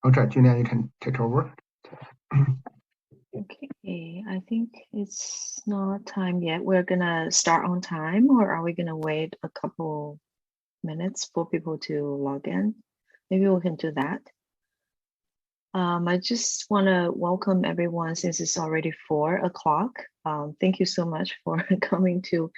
Okay, Julian, you can take over. Okay, I think it's not time yet. We're gonna start on time, or are we gonna wait a couple minutes for people to log in? Maybe we can do that. I just want to welcome everyone since it's already 4 o'clock. Thank you so much for coming to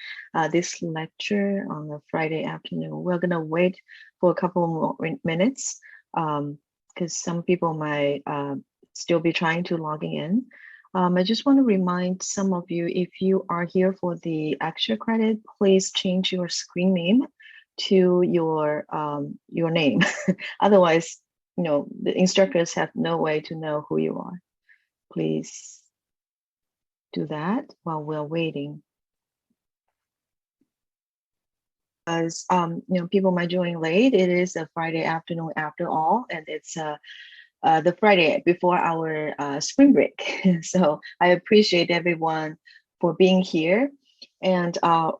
this lecture on a Friday afternoon. We're gonna wait for a couple more minutes because some people might still be trying to logging in. I just want to remind some of you, if you are here for the extra credit, please change your screen name to your name. Otherwise, the instructors have no way to know who you are. Please do that while we're waiting. As people might join late, it is a Friday afternoon after all, and it's the Friday before our spring break. So I appreciate everyone for being here. And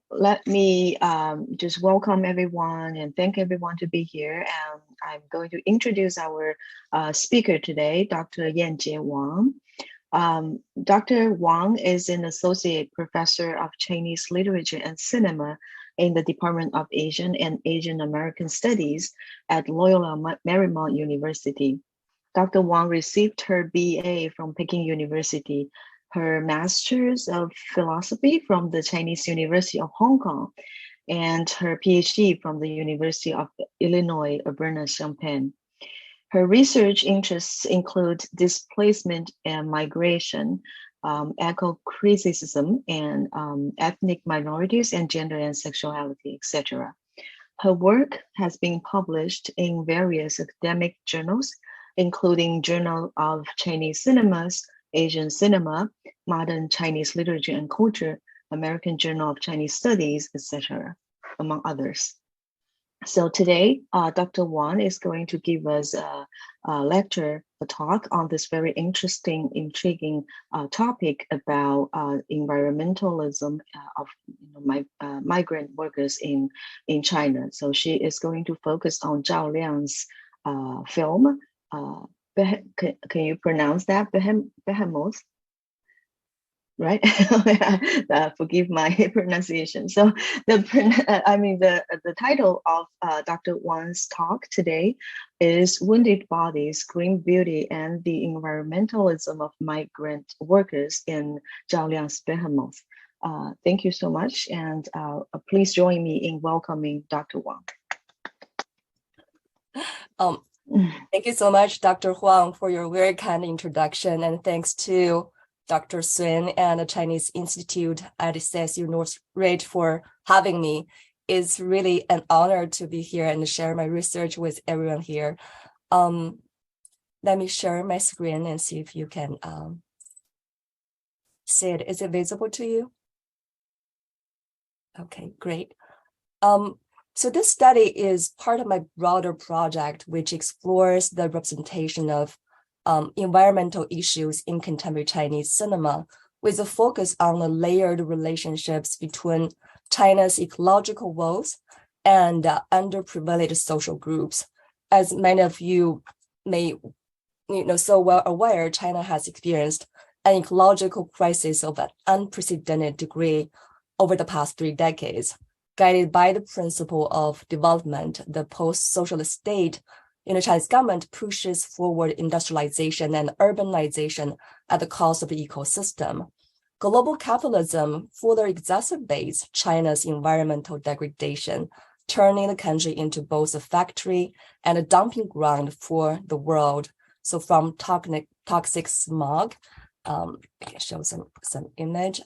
let me just welcome everyone and thank everyone to be here. I'm going to introduce our speaker today, Dr. Yanjie Wang. Dr. Wang is an associate professor of Chinese literature and cinema in the Department of Asian and Asian American Studies at Loyola Marymount University. Dr. Wang received her BA from Peking University, her Master's of Philosophy from the Chinese University of Hong Kong, and her PhD from the University of Illinois, Urbana-Champaign. Her research interests include displacement and migration, ecocriticism, and ethnic minorities and gender and sexuality, etc. Her work has been published in various academic journals, including Journal of Chinese Cinemas, Asian Cinema, Modern Chinese Literature and Culture, American Journal of Chinese Studies, etc., among others. So today, Dr. Wang is going to give us a lecture, a talk on this very interesting, intriguing topic about environmentalism of migrant workers in China. So she is going to focus on Zhao Liang's film. Can you pronounce that? Behemoth? Right? Forgive my pronunciation. So the title of Dr. Wang's talk today is Wounded Bodies, Green Beauty, and the Environmentalism of Migrant Workers in Zhao Liang's Behemoth. Thank you so much, and please join me in welcoming Dr. Wang. Thank you so much, Dr. Huang, for your very kind introduction, and thanks to Dr. Sun and the Chinese Institute at CSU Northridge for having me. It's really an honor to be here and share my research with everyone here. Let me share my screen and see if you can see it. Is it visible to you? Okay, great. So this study is part of my broader project, which explores the representation of environmental issues in contemporary Chinese cinema, with a focus on the layered relationships between China's ecological woes and underprivileged social groups. As many of you may so well aware, China has experienced an ecological crisis of an unprecedented degree over the past 3 decades. Guided by the principle of development, the post-socialist state in the Chinese government pushes forward industrialization and urbanization at the cost of the ecosystem. Global capitalism further exacerbates China's environmental degradation, turning the country into both a factory and a dumping ground for the world. So from toxic smog, I can show some image,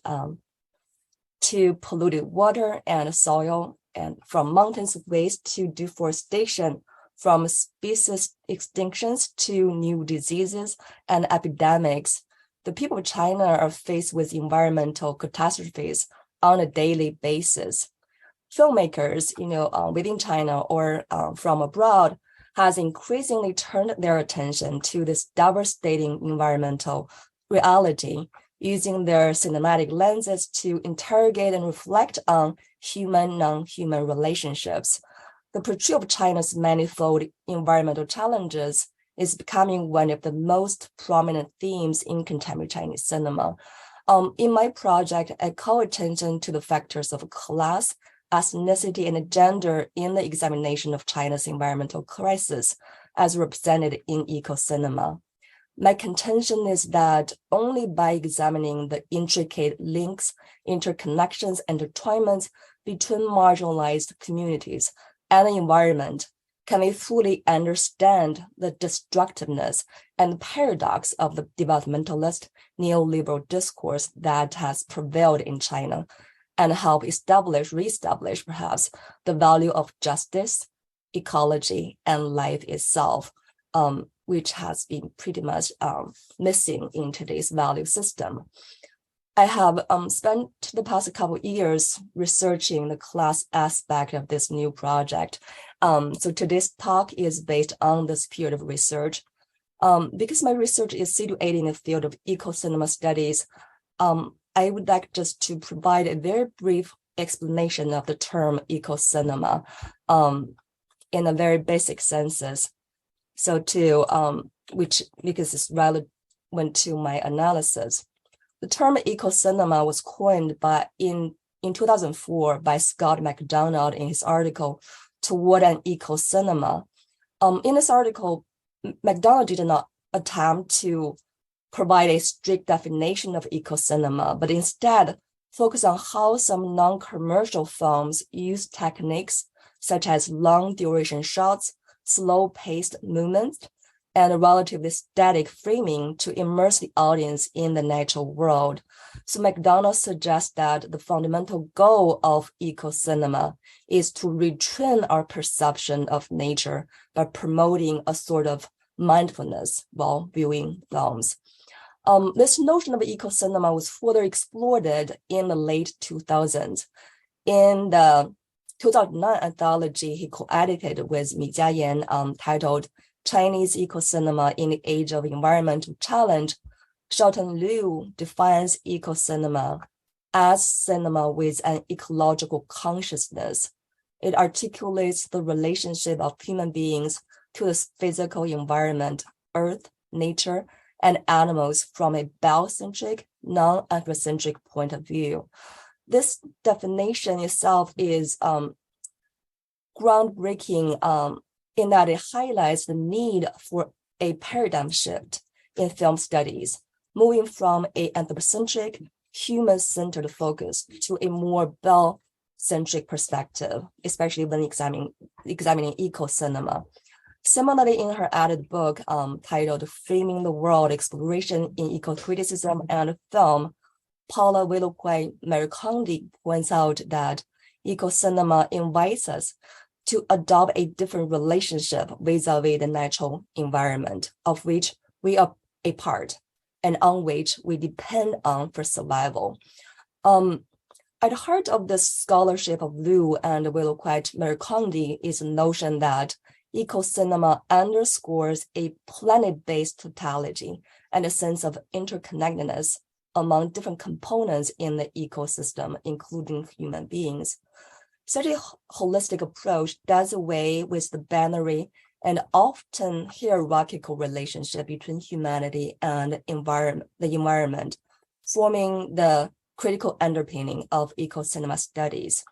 to polluted water and soil, and from mountains waste to deforestation, from species extinctions to new diseases and epidemics. The people of China are faced with environmental catastrophes on a daily basis. Filmmakers, within China or from abroad, has increasingly turned their attention to this devastating environmental reality, using their cinematic lenses to interrogate and reflect on human-non-human relationships. The portrayal of China's manifold environmental challenges is becoming one of the most prominent themes in contemporary Chinese cinema. In my project, I call attention to the factors of class, ethnicity, and gender in the examination of China's environmental crisis as represented in eco-cinema. My contention is that only by examining the intricate links, interconnections, and intertwinements between marginalized communities and the environment can we fully understand the destructiveness and paradox of the developmentalist neoliberal discourse that has prevailed in China, and help reestablish perhaps the value of justice, ecology, and life itself, which has been pretty much missing in today's value system. I have spent the past couple of years researching the class aspect of this new project. So today's talk is based on this period of research. Because my research is situated in the field of eco-cinema studies, I would like just to provide a very brief explanation of the term eco-cinema in a very basic senses. So because it's relevant to my analysis. The term eco-cinema was coined in 2004 by Scott McDonald in his article, Toward an Eco-Cinema. In this article, McDonald did not attempt to provide a strict definition of eco-cinema, but instead focus on how some non-commercial films use techniques such as long duration shots, slow-paced movements, and relatively static framing to immerse the audience in the natural world. So McDonald suggests that the fundamental goal of eco-cinema is to retrain our perception of nature by promoting a sort of mindfulness while viewing films. This notion of eco-cinema was further explored in the late 2000s. In the 2009 anthology he co-edited with Mi Jiayan titled Chinese Eco-Cinema in the Age of Environmental Challenge, Xiaoten Liu defines eco-cinema as cinema with an ecological consciousness. It articulates the relationship of human beings to the physical environment, earth, nature, and animals from a biocentric, non-anthropocentric point of view. This definition itself is groundbreaking in that it highlights the need for a paradigm shift in film studies, moving from an anthropocentric, human-centered focus to a more biocentric perspective, especially when examining eco-cinema. Similarly, in her added book titled Framing the World, Exploration in Ecocriticism and Film, Paula Marymount points out that eco-cinema invites us to adopt a different relationship vis-a-vis the natural environment of which we are a part and on which we depend on for survival. At the heart of the scholarship of Liu and Marymount is the notion that eco-cinema underscores a planet-based totality and a sense of interconnectedness among different components in the ecosystem, including human beings. Such a holistic approach does away with the binary and often hierarchical relationship between humanity and the environment, forming the critical underpinning of eco-cinema studies.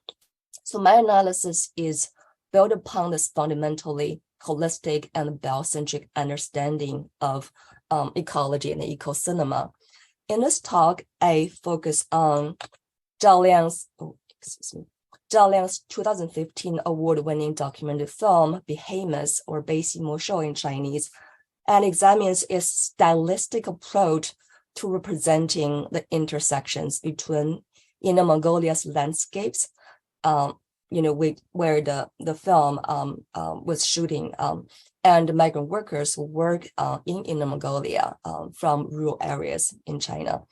So my analysis is built upon this fundamentally holistic and biocentric understanding of ecology and eco-cinema. In this talk, I focus on Zhao Liang's 2015 award-winning documentary film, Behemoth, or 北西魔兽 in Chinese, and examines its stylistic approach to representing the intersections between Inner Mongolia's landscapes, where the film was shooting, and migrant workers who work in Inner Mongolia from rural areas in China.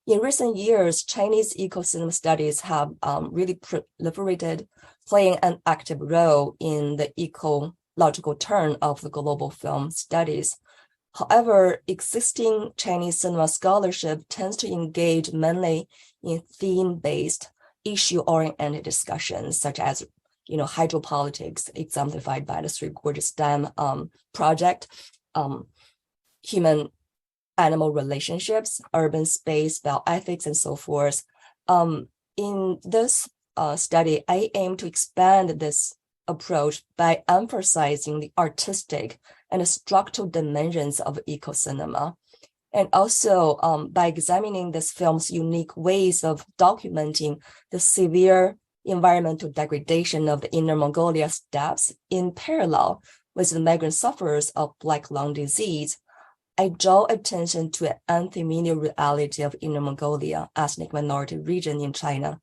In recent years, Chinese eco-cinema studies have really proliferated, playing an active role in the ecological turn of the global film studies. However, existing Chinese cinema scholarship tends to engage mainly in theme-based, issue-oriented discussions, such as hydropolitics, exemplified by the Three Gorges Dam project, human-animal relationships, urban space, bioethics, and so forth. In this study, I aim to expand this approach by emphasizing the artistic and the structural dimensions of eco-cinema, and also by examining this film's unique ways of documenting the severe environmental degradation of the Inner Mongolia steppes in parallel with the migrant sufferers of black lung disease. I draw attention to an unfamiliar reality of Inner Mongolia, ethnic minority region in China,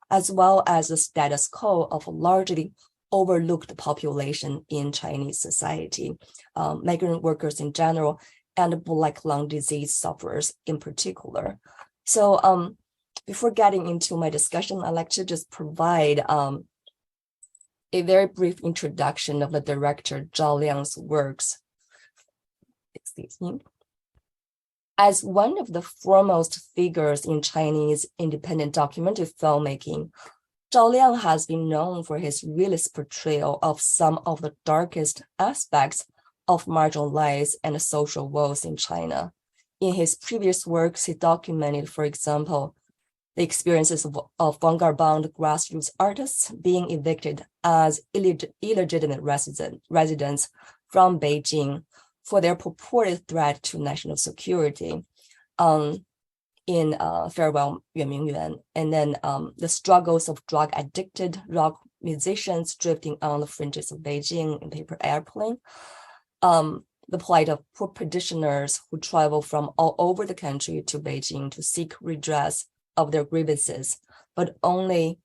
as well as the status quo of a largely overlooked population in Chinese society, migrant workers in general, and black lung disease sufferers in particular. So before getting into my discussion, I'd like to just provide a very brief introduction of the director Zhao Liang's works. Excuse me. As one of the foremost figures in Chinese independent documentary filmmaking, Zhao Liang has been known for his realist portrayal of some of the darkest aspects of marginalized and social woes in China. In his previous works, he documented, for example, the experiences of vanguard-bound grassroots artists being evicted as illegitimate residents from Beijing for their purported threat to national security in Farewell Yuan, and then the struggles of drug-addicted rock musicians drifting on the fringes of Beijing in paper airplane, the plight of poor petitioners who travel from all over the country to Beijing to seek redress of their grievances, but only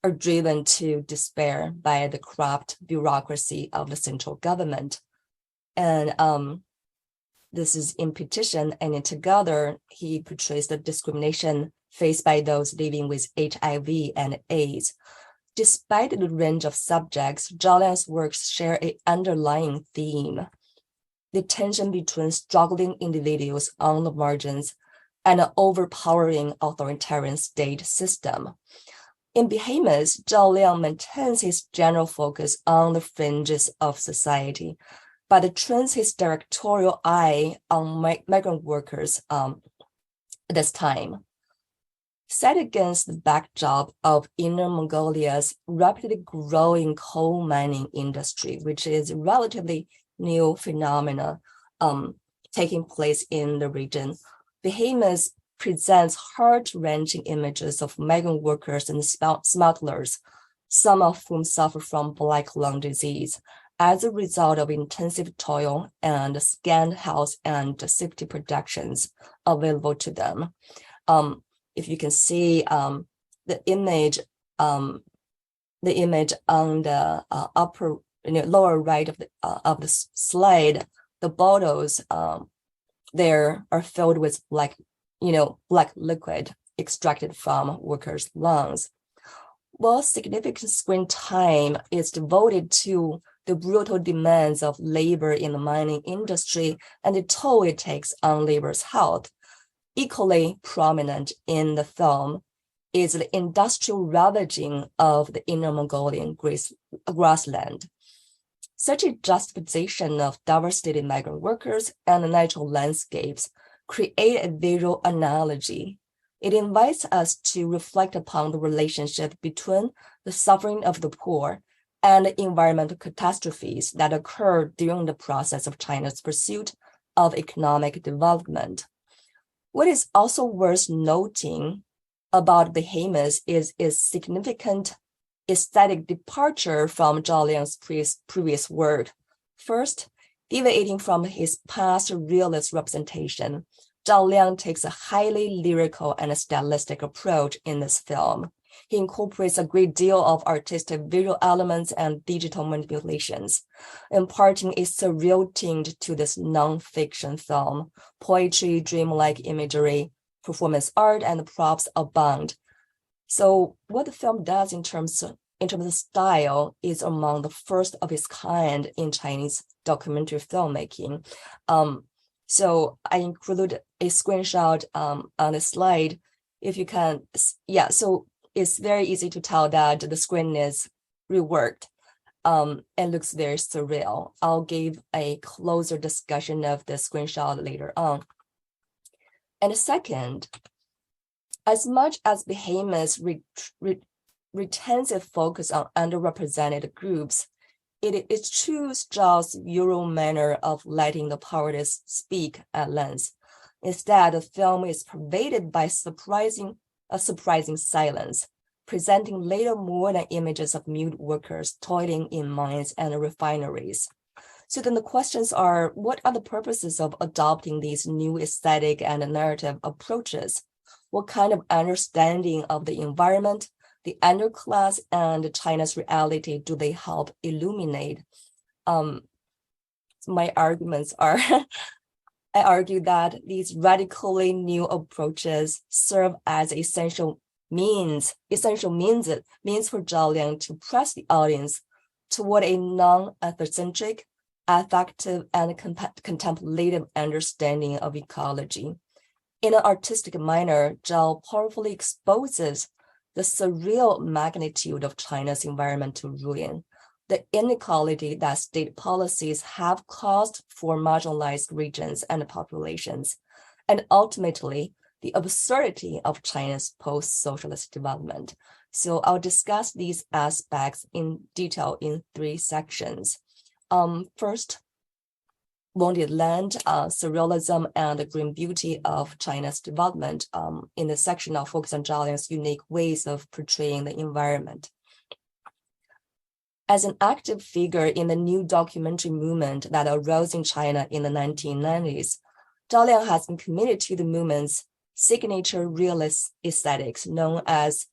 are driven to despair by the corrupt bureaucracy of the central government. And this is in petition, and together he portrays the discrimination faced by those living with HIV and AIDS. Despite the range of subjects, Zhao Liang's works share an underlying theme: the tension between struggling individuals on the margins and an overpowering authoritarian state system. In Behemoth, Zhao Liang maintains his general focus on the fringes of society, but turns his directorial eye on migrant workers at this time. Set against the backdrop of Inner Mongolia's rapidly growing coal mining industry, which is a relatively new phenomena taking place in the region, Behemoth presents heart-wrenching images of migrant workers and smugglers, some of whom suffer from black lung disease as a result of intensive toil and scant health and safety protections available to them. If you can see the image on the upper, lower right of the slide, the bottles there are filled with black liquid extracted from workers' lungs. While significant screen time is devoted to the brutal demands of labor in the mining industry and the toll it takes on labor's health, equally prominent in the film is the industrial ravaging of the Inner Mongolian grassland. Such a juxtaposition of devastated migrant workers and natural landscapes create a visual analogy. It invites us to reflect upon the relationship between the suffering of the poor and the environmental catastrophes that occur during the process of China's pursuit of economic development. What is also worth noting about Behemoth is its significant aesthetic departure from Zhao Liang's previous work. First, deviating from his past realist representation, Zhao Liang takes a highly lyrical and stylistic approach in this film. He incorporates a great deal of artistic visual elements and digital manipulations, imparting a surreal tinge to this non-fiction film. Poetry, dreamlike imagery, performance art, and props abound. So what the film does in terms of style is among the first of its kind in Chinese documentary filmmaking. So I included a screenshot on the slide. If you can, so it's very easy to tell that the screen is reworked. and looks very surreal. I'll give a closer discussion of the screenshot later on. And second, as much as Behemoth retains a focus on underrepresented groups, it eschews Zhao's usual manner of letting the powerless speak at length. Instead, the film is pervaded by a surprising silence, presenting little more than images of mute workers toiling in mines and refineries. So then the questions are, what are the purposes of adopting these new aesthetic and narrative approaches? What kind of understanding of the environment, the underclass, and China's reality do they help illuminate? My arguments are, I argue that these radically new approaches serve as essential means for Zhao Liang to press the audience toward a non-anthropocentric, affective, and contemplative understanding of ecology. In an artistic manner, Zhao powerfully exposes the surreal magnitude of China's environmental ruin, the inequality that state policies have caused for marginalized regions and populations, and ultimately, the absurdity of China's post-socialist development. So I'll discuss these aspects in detail in 3 sections. First, Wounded Land, Surrealism, and the Green Beauty of China's development. In the section, I'll focus on Zhao Liang's unique ways of portraying the environment. As an active figure in the new documentary movement that arose in China in the 1990s, Zhao Liang has been committed to the movement's signature realist aesthetics known as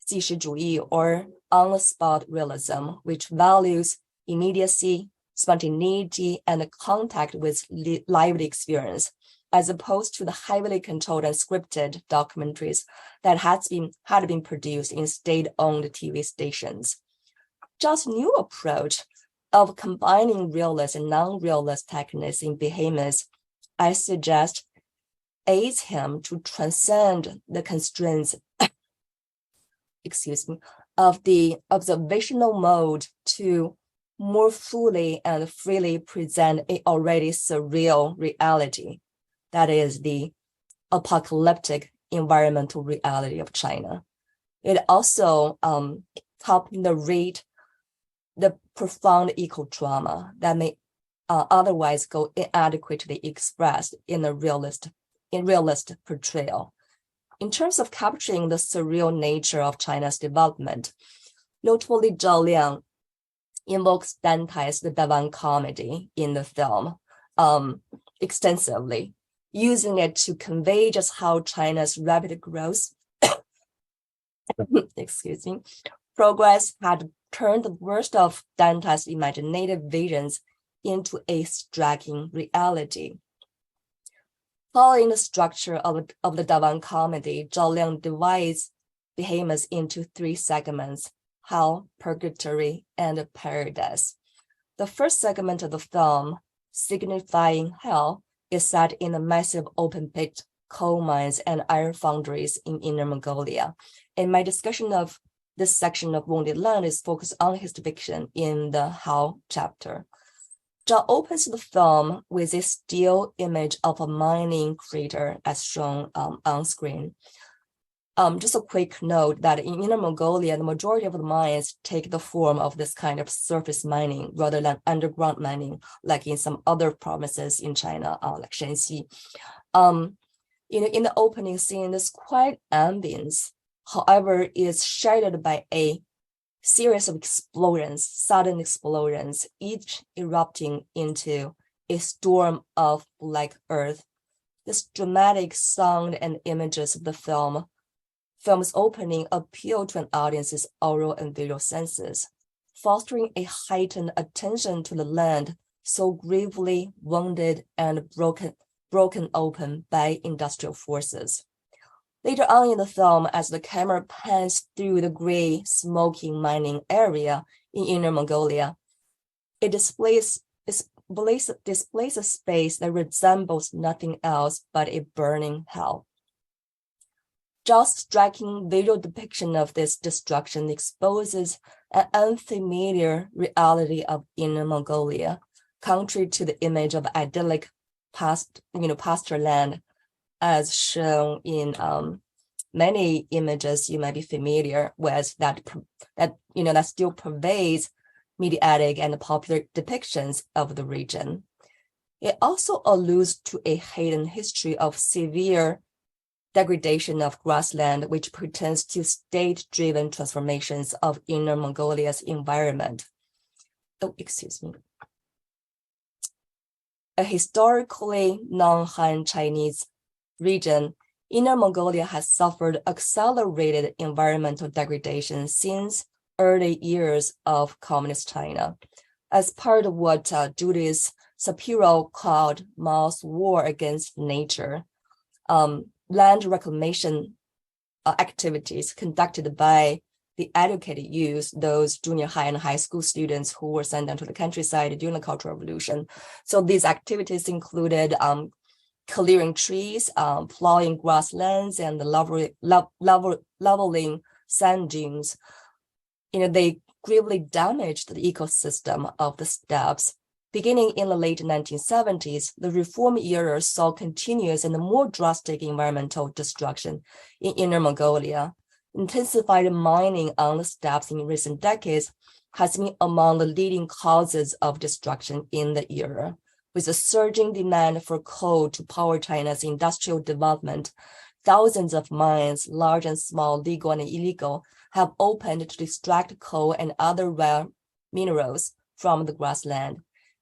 纪实主义 or on-the-spot realism, which values immediacy, spontaneity, and contact with lived experience, as opposed to the heavily controlled and scripted documentaries that had been produced in state-owned TV stations. Zhao's new approach of combining realist and non-realist techniques in Behemoth, I suggest, aids him to transcend the constraints of the observational mode to more fully and freely present an already surreal reality, that is the apocalyptic environmental reality of China. It also helped narrate the profound eco-drama that may otherwise go inadequately expressed in realist portrayal. In terms of capturing the surreal nature of China's development, notably Zhao Liang invokes Dante's The Divan Comedy in the film extensively, using it to convey just how China's rapid growth, progress had turned the worst of Dante's imaginative visions into a striking reality. Following the structure of the Divan Comedy, Zhao Liang divides Behemoth into 3 segments: Hell, Purgatory, and Paradise. The first segment of the film, signifying Hell, is set in the massive open-pit coal mines and iron foundries in Inner Mongolia. And my discussion of this section of Wounded Land is focused on his depiction in the Hell chapter. Zhao opens the film with a still image of a mining crater as shown on screen. Just a quick note that in Inner Mongolia, the majority of the mines take the form of this kind of surface mining rather than underground mining, like in some other provinces in China, like Shanxi. In the opening scene, this quiet ambience, however, is shadowed by a series of explosions, sudden explosions, each erupting into a storm of black earth. This dramatic sound and images of the film's opening appeal to an audience's oral and visual senses, fostering a heightened attention to the land so gravely wounded and broken open by industrial forces. Later on in the film, as the camera pans through the gray, smoking mining area in Inner Mongolia, it displays a space that resembles nothing else but a burning hell. Zhao's striking visual depiction of this destruction exposes an unfamiliar reality of Inner Mongolia, contrary to the image of idyllic pasture land, as shown in many images you might be familiar with that still pervades mediatic and popular depictions of the region. It also alludes to a hidden history of severe degradation of grassland, which pertains to state-driven transformations of Inner Mongolia's environment. Oh, excuse me. A historically non-Han Chinese region, Inner Mongolia has suffered accelerated environmental degradation since early years of Communist China, as part of what Judith Shapiro called Mao's war against nature. Land reclamation activities conducted by the educated youth, those junior high and high school students who were sent down to the countryside during the Cultural Revolution. So these activities included clearing trees, plowing grasslands, and leveling sand dunes. They gravely damaged the ecosystem of the steppes. Beginning in the late 1970s, the reform era saw continuous and more drastic environmental destruction in Inner Mongolia. Intensified mining on the steppes in recent decades has been among the leading causes of destruction in the era. With a surging demand for coal to power China's industrial development, thousands of mines, large and small, legal and illegal, have opened to extract coal and other rare minerals from the grassland.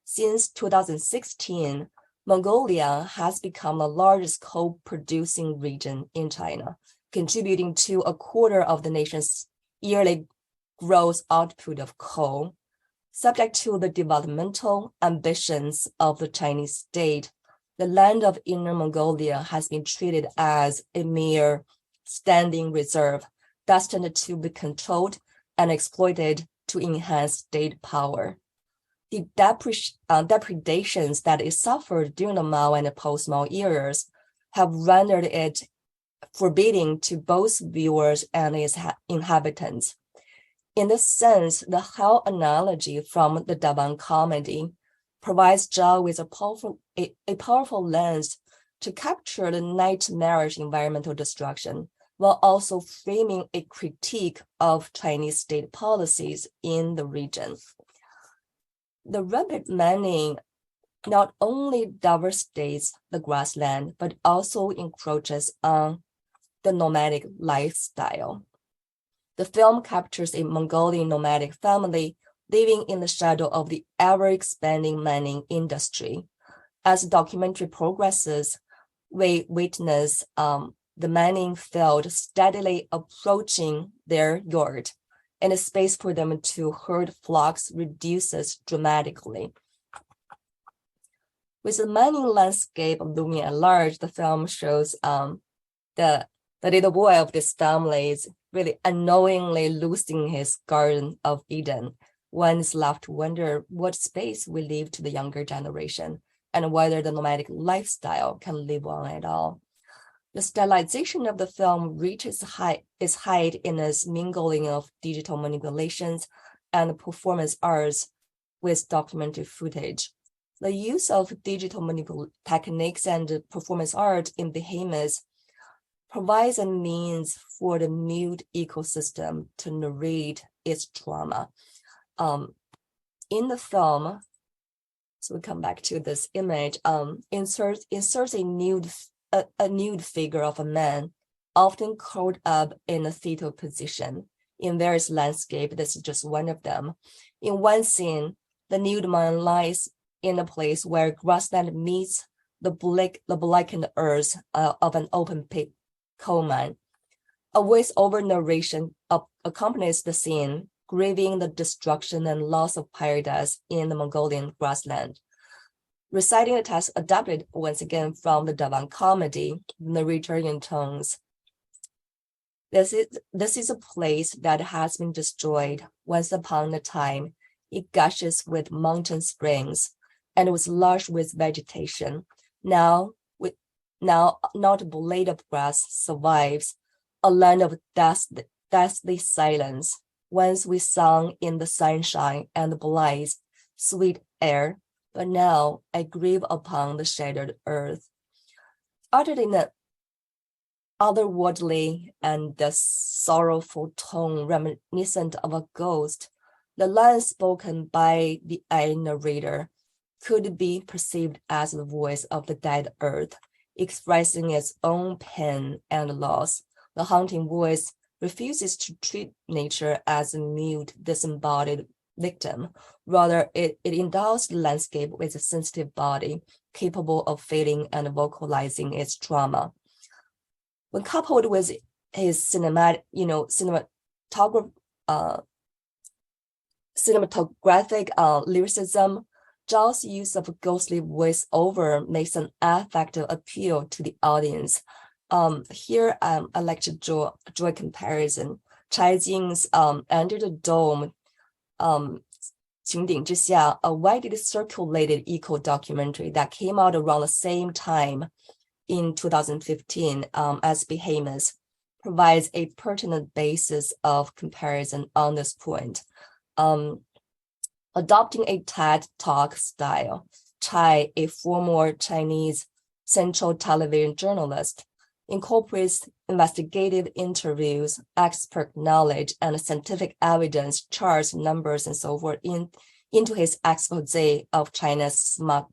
Since 2016, Mongolia has become the largest coal-producing region in China, contributing to a quarter of the nation's yearly gross output of coal. Subject to the developmental ambitions of the Chinese state, the land of Inner Mongolia has been treated as a mere standing reserve, destined to be controlled and exploited to enhance state power. The depredations that it suffered during the Mao and the post-Mao eras have rendered it forbidding to both viewers and its inhabitants. In this sense, the hell analogy from the Daban comedy provides Zhao with a powerful lens to capture the nightmarish environmental destruction, while also framing a critique of Chinese state policies in the region. The rapid mining not only devastates the grassland, but also encroaches on the nomadic lifestyle. The film captures a Mongolian nomadic family living in the shadow of the ever-expanding mining industry. As the documentary progresses, we witness the mining field steadily approaching their yard, and the space for them to herd flocks reduces dramatically. With the mining landscape looming at large, the film shows the little boy of this family is really unknowingly losing his Garden of Eden. One is left to wonder what space we leave to the younger generation and whether the nomadic lifestyle can live on at all. The stylization of the film reaches its height in its mingling of digital manipulations and performance arts with documentary footage. The use of digital techniques and performance art in Behemoth provides a means for the mute ecosystem to narrate its trauma. In the film, so we come back to this image, inserts a nude figure of a man, often curled up in a fetal position. In various landscapes, this is just one of them. In one scene, the nude man lies in a place where grassland meets the blackened earth of an open pit coal mine. A voice-over narration accompanies the scene, grieving the destruction and loss of paradise in the Mongolian grassland. Reciting the text adapted once again from the Daban comedy, narrator intones, This is a place that has been destroyed once upon a time. It gushes with mountain springs and was lush with vegetation. Now not a blade of grass survives, a land of deathly silence, Once we sung in the sunshine and the blithe, sweet air, but now I grieve upon the shattered earth. Uttered in an otherworldly and the sorrowful tone reminiscent of a ghost, the line spoken by the narrator could be perceived as the voice of the dead earth, expressing its own pain and loss. The haunting voice refuses to treat nature as a mute, disembodied victim. Rather, it endows the landscape with a sensitive body, capable of feeling and vocalizing its trauma. When coupled with his cinematographic lyricism, Zhao's use of ghostly voiceover makes an affective appeal to the audience. Here, I like to draw a comparison. Chai Jing's Under the Dome, 穹顶之下, a widely circulated eco documentary that came out around the same time in 2015 as Behemoth, provides a pertinent basis of comparison on this point. Adopting a TED Talk style, Chai, a former Chinese Central Television journalist, incorporates investigative interviews, expert knowledge, and scientific evidence, charts, numbers, and so forth into his expose of China's smog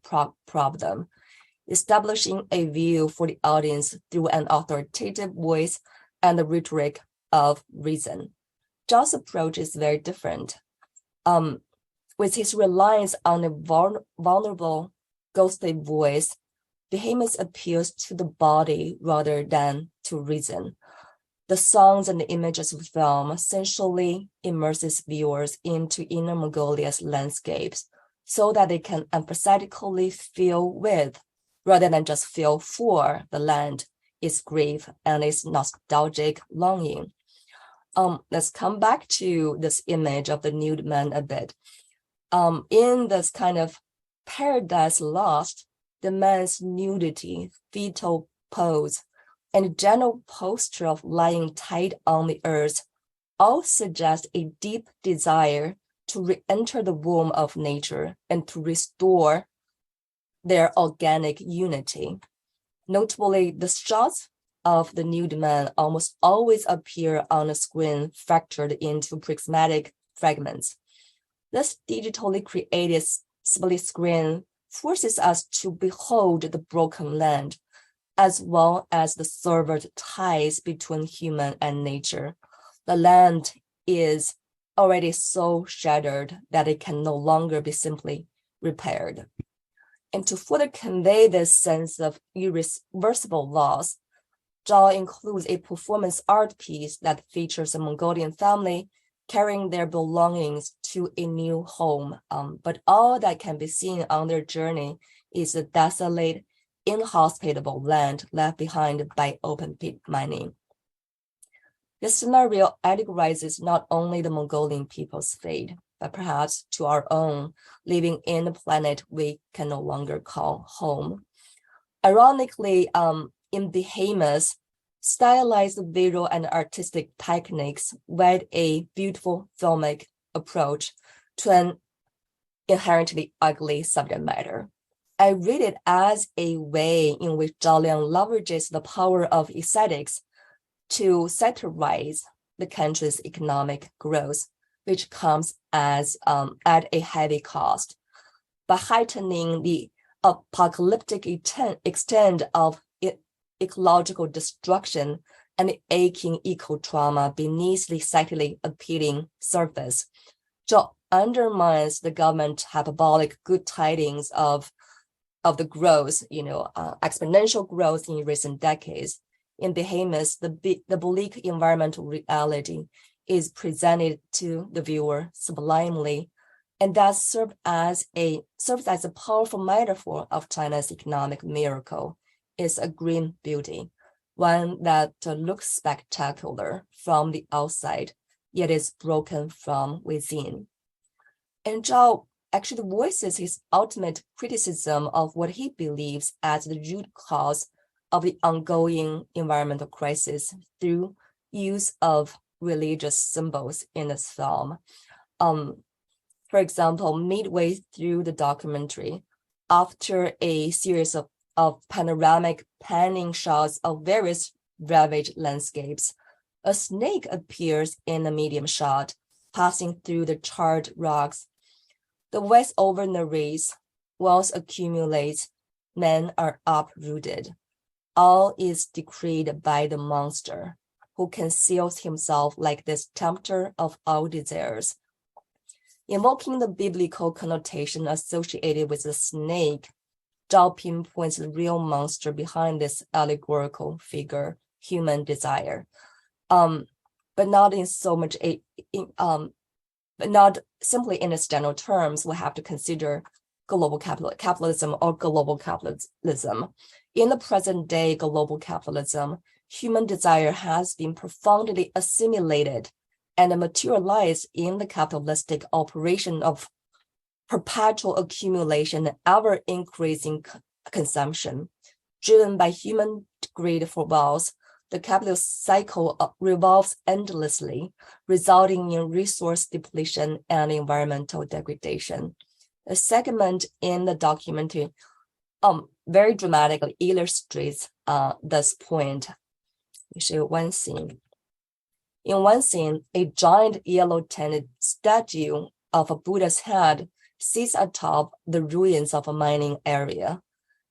problem, establishing a view for the audience through an authoritative voice and the rhetoric of reason. Zhao's approach is very different. With his reliance on a vulnerable, ghostly voice, Behemoth appeals to the body rather than to reason. The songs and the images of the film essentially immerses viewers into Inner Mongolia's landscapes so that they can empathetically feel with, rather than just feel for, the land, its grief, and its nostalgic longing. Let's come back to this image of the nude man a bit. In this kind of Paradise Lost, the man's nudity, fetal pose, and general posture of lying tight on the earth all suggest a deep desire to re-enter the womb of nature and to restore their organic unity. Notably, the shots of the nude man almost always appear on the screen fractured into prismatic fragments. This digitally created split screen forces us to behold the broken land, as well as the severed ties between human and nature. The land is already so shattered that it can no longer be simply repaired. And to further convey this sense of irreversible loss, Zhao includes a performance art piece that features a Mongolian family carrying their belongings to a new home. But all that can be seen on their journey is a desolate, inhospitable land left behind by open pit mining. This scenario allegorizes not only the Mongolian people's fate, but perhaps to our own, living in a planet we can no longer call home. Ironically, in Behemoth, stylized visual and artistic techniques wed a beautiful filmic approach to an inherently ugly subject matter. I read it as a way in which Zhao Liang leverages the power of aesthetics to satirize the country's economic growth, which comes as at a heavy cost, by heightening the apocalyptic extent of ecological destruction and the aching eco-trauma beneath the slightly appealing surface. Zhao undermines the government's hyperbolic good tidings of the growth, exponential growth in recent decades. In Behemoth, the bleak environmental reality is presented to the viewer sublimely, and that serves as a powerful metaphor of China's economic miracle. Is a green beauty, one that looks spectacular from the outside, yet is broken from within. And Zhao actually voices his ultimate criticism of what he believes as the root cause of the ongoing environmental crisis through use of religious symbols in this film. For example, midway through the documentary, after a series of panoramic panning shots of various ravaged landscapes, a snake appears in a medium shot, passing through the charred rocks. The voice-over narrates, wealth accumulates, men are uprooted. All is decreed by the monster, who conceals himself like this tempter of all desires. Invoking the biblical connotation associated with the snake, Zhao pinpoints the real monster behind this allegorical figure, human desire. But not in so much but not simply in its general terms. We have to consider global capitalism or global capitalism. In the present day global capitalism, human desire has been profoundly assimilated and materialized in the capitalistic operation of perpetual accumulation and ever-increasing consumption. Driven by human greed for wealth, the capitalist cycle revolves endlessly, resulting in resource depletion and environmental degradation. A segment in the documentary very dramatically illustrates this point. We show one scene. In one scene, a giant yellow-tinted statue of a Buddha's head sits atop the ruins of a mining area.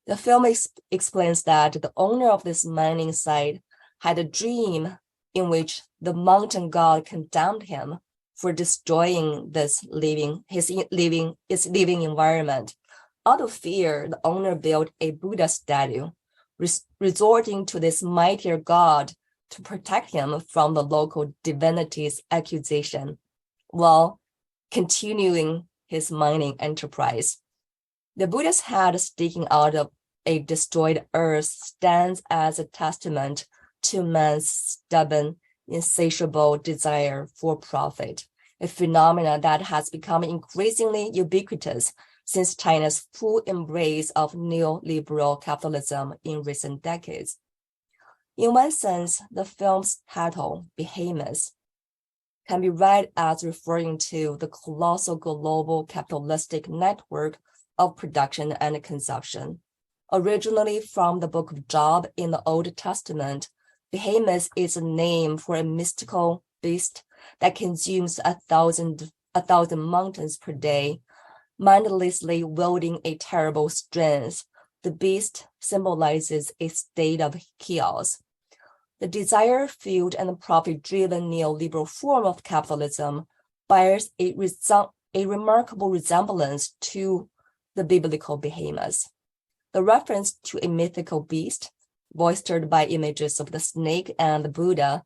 The film explains that the owner of this mining site had a dream in which the mountain god condemned him for destroying his living environment. Out of fear, the owner built a Buddha statue, resorting to this mightier god to protect him from the local divinity's accusation, while continuing his mining enterprise. The Buddha's head sticking out of a destroyed earth stands as a testament to man's stubborn, insatiable desire for profit, a phenomenon that has become increasingly ubiquitous since China's full embrace of neoliberal capitalism in recent decades. In one sense, the film's title, Behemoth, can be read as referring to the colossal global capitalistic network of production and consumption. Originally from the book of Job in the Old Testament, Behemoth is a name for a mystical beast that consumes 1,000 mountains per day, mindlessly wielding a terrible strength. The beast symbolizes a state of chaos. The desire-fueled and profit-driven neoliberal form of capitalism bears a remarkable resemblance to the biblical behemoth. The reference to a mythical beast, bolstered by images of the snake and the Buddha,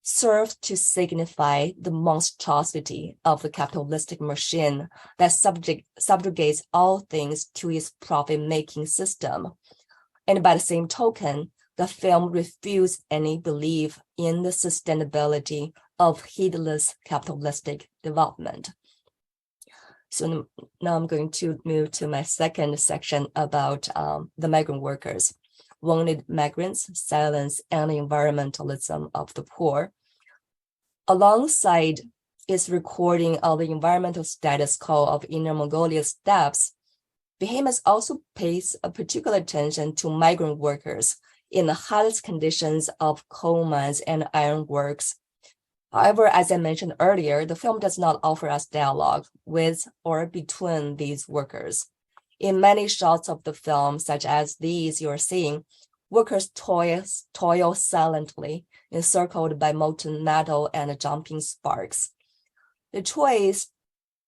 serves to signify the monstrosity of the capitalistic machine that subjugates all things to its profit-making system. And by the same token, the film refutes any belief in the sustainability of heedless capitalistic development. So now I'm going to move to my second section about the migrant workers, wounded migrants, silence, and environmentalism of the poor. Alongside its recording of the environmental status quo of Inner Mongolia steppes, Behemoth also pays a particular attention to migrant workers in the hardest conditions of coal mines and ironworks. However, as I mentioned earlier, the film does not offer us dialogue with or between these workers. In many shots of the film, such as these you're seeing, workers toil silently, encircled by molten metal and jumping sparks. The choice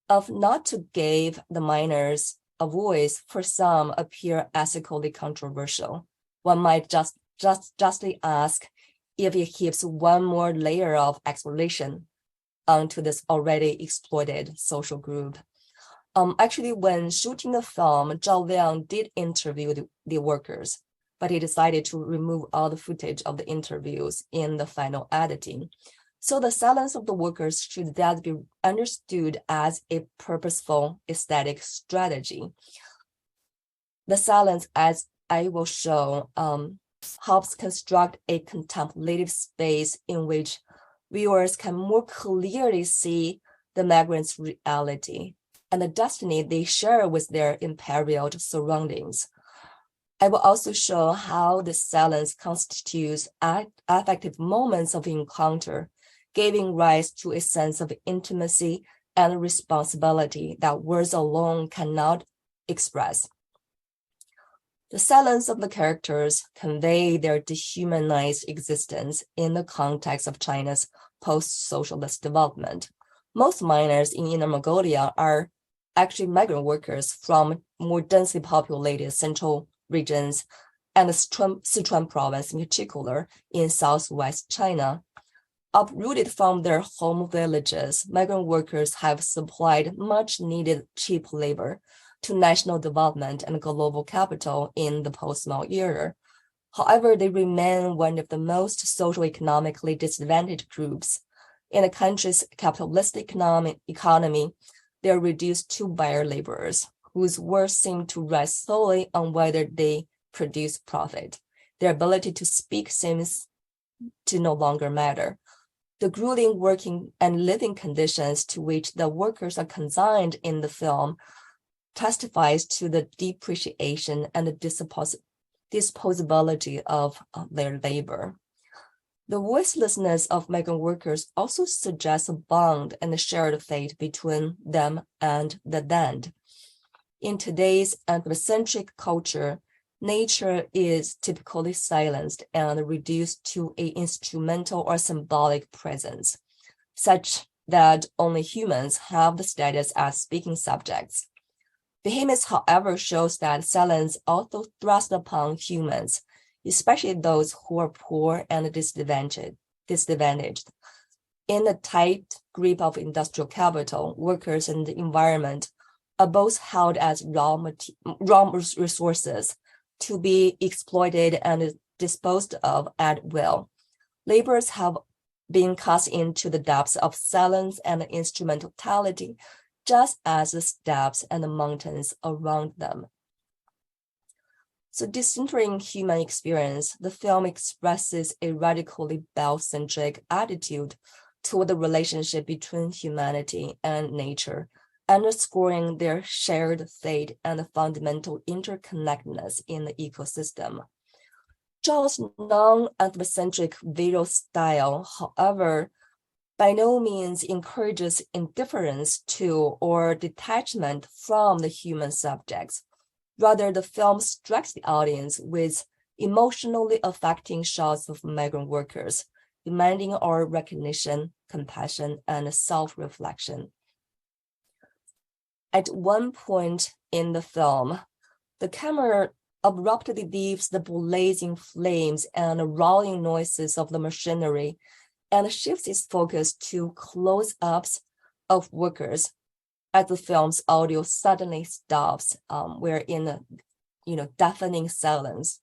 of not to give the miners a voice for some appear ethically controversial. One might justly ask if it heaps one more layer of exploration onto this already exploited social group. Actually, when shooting the film, Zhao Liang did interview the workers, but he decided to remove all the footage of the interviews in the final editing. So the silence of the workers should thus be understood as a purposeful aesthetic strategy. The silence, as I will show, helps construct a contemplative space in which viewers can more clearly see the migrants' reality and the destiny they share with their imperiled surroundings. I will also show how the silence constitutes affective moments of encounter, giving rise to a sense of intimacy and responsibility that words alone cannot express. The silence of the characters convey their dehumanized existence in the context of China's post-socialist development. Most miners in Inner Mongolia are actually migrant workers from more densely populated central regions and the Sichuan province in particular in southwest China. Uprooted from their home villages, migrant workers have supplied much needed cheap labor to national development and global capital in the post-Mao era. However, they remain one of the most socioeconomically disadvantaged groups. In the country's capitalistic economy, they are reduced to bare laborers, whose worth seems to rest solely on whether they produce profit. Their ability to speak seems to no longer matter. The grueling working and living conditions to which the workers are consigned in the film testifies to the depreciation and the disposability of their labor. The voicelessness of migrant workers also suggests a bond and a shared fate between them and the land. In today's anthropocentric culture, nature is typically silenced and reduced to an instrumental or symbolic presence, such that only humans have the status as speaking subjects. Behemoth, however, shows that silence also thrusts upon humans, especially those who are poor and disadvantaged. In the tight grip of industrial capital, workers and the environment are both held as raw resources to be exploited and disposed of at will. Laborers have been cast into the depths of silence and instrumentality, just as the steppes and the mountains around them. So decentering human experience, the film expresses a radically biocentric attitude toward the relationship between humanity and nature, underscoring their shared fate and the fundamental interconnectedness in the ecosystem. Zhao's non-anthropocentric visual style, however, by no means encourages indifference to or detachment from the human subjects. Rather, the film strikes the audience with emotionally affecting shots of migrant workers, demanding our recognition, compassion, and self-reflection. At one point in the film, the camera abruptly leaves the blazing flames and roaring noises of the machinery and shifts its focus to close-ups of workers as the film's audio suddenly stops. We're in a deafening silence.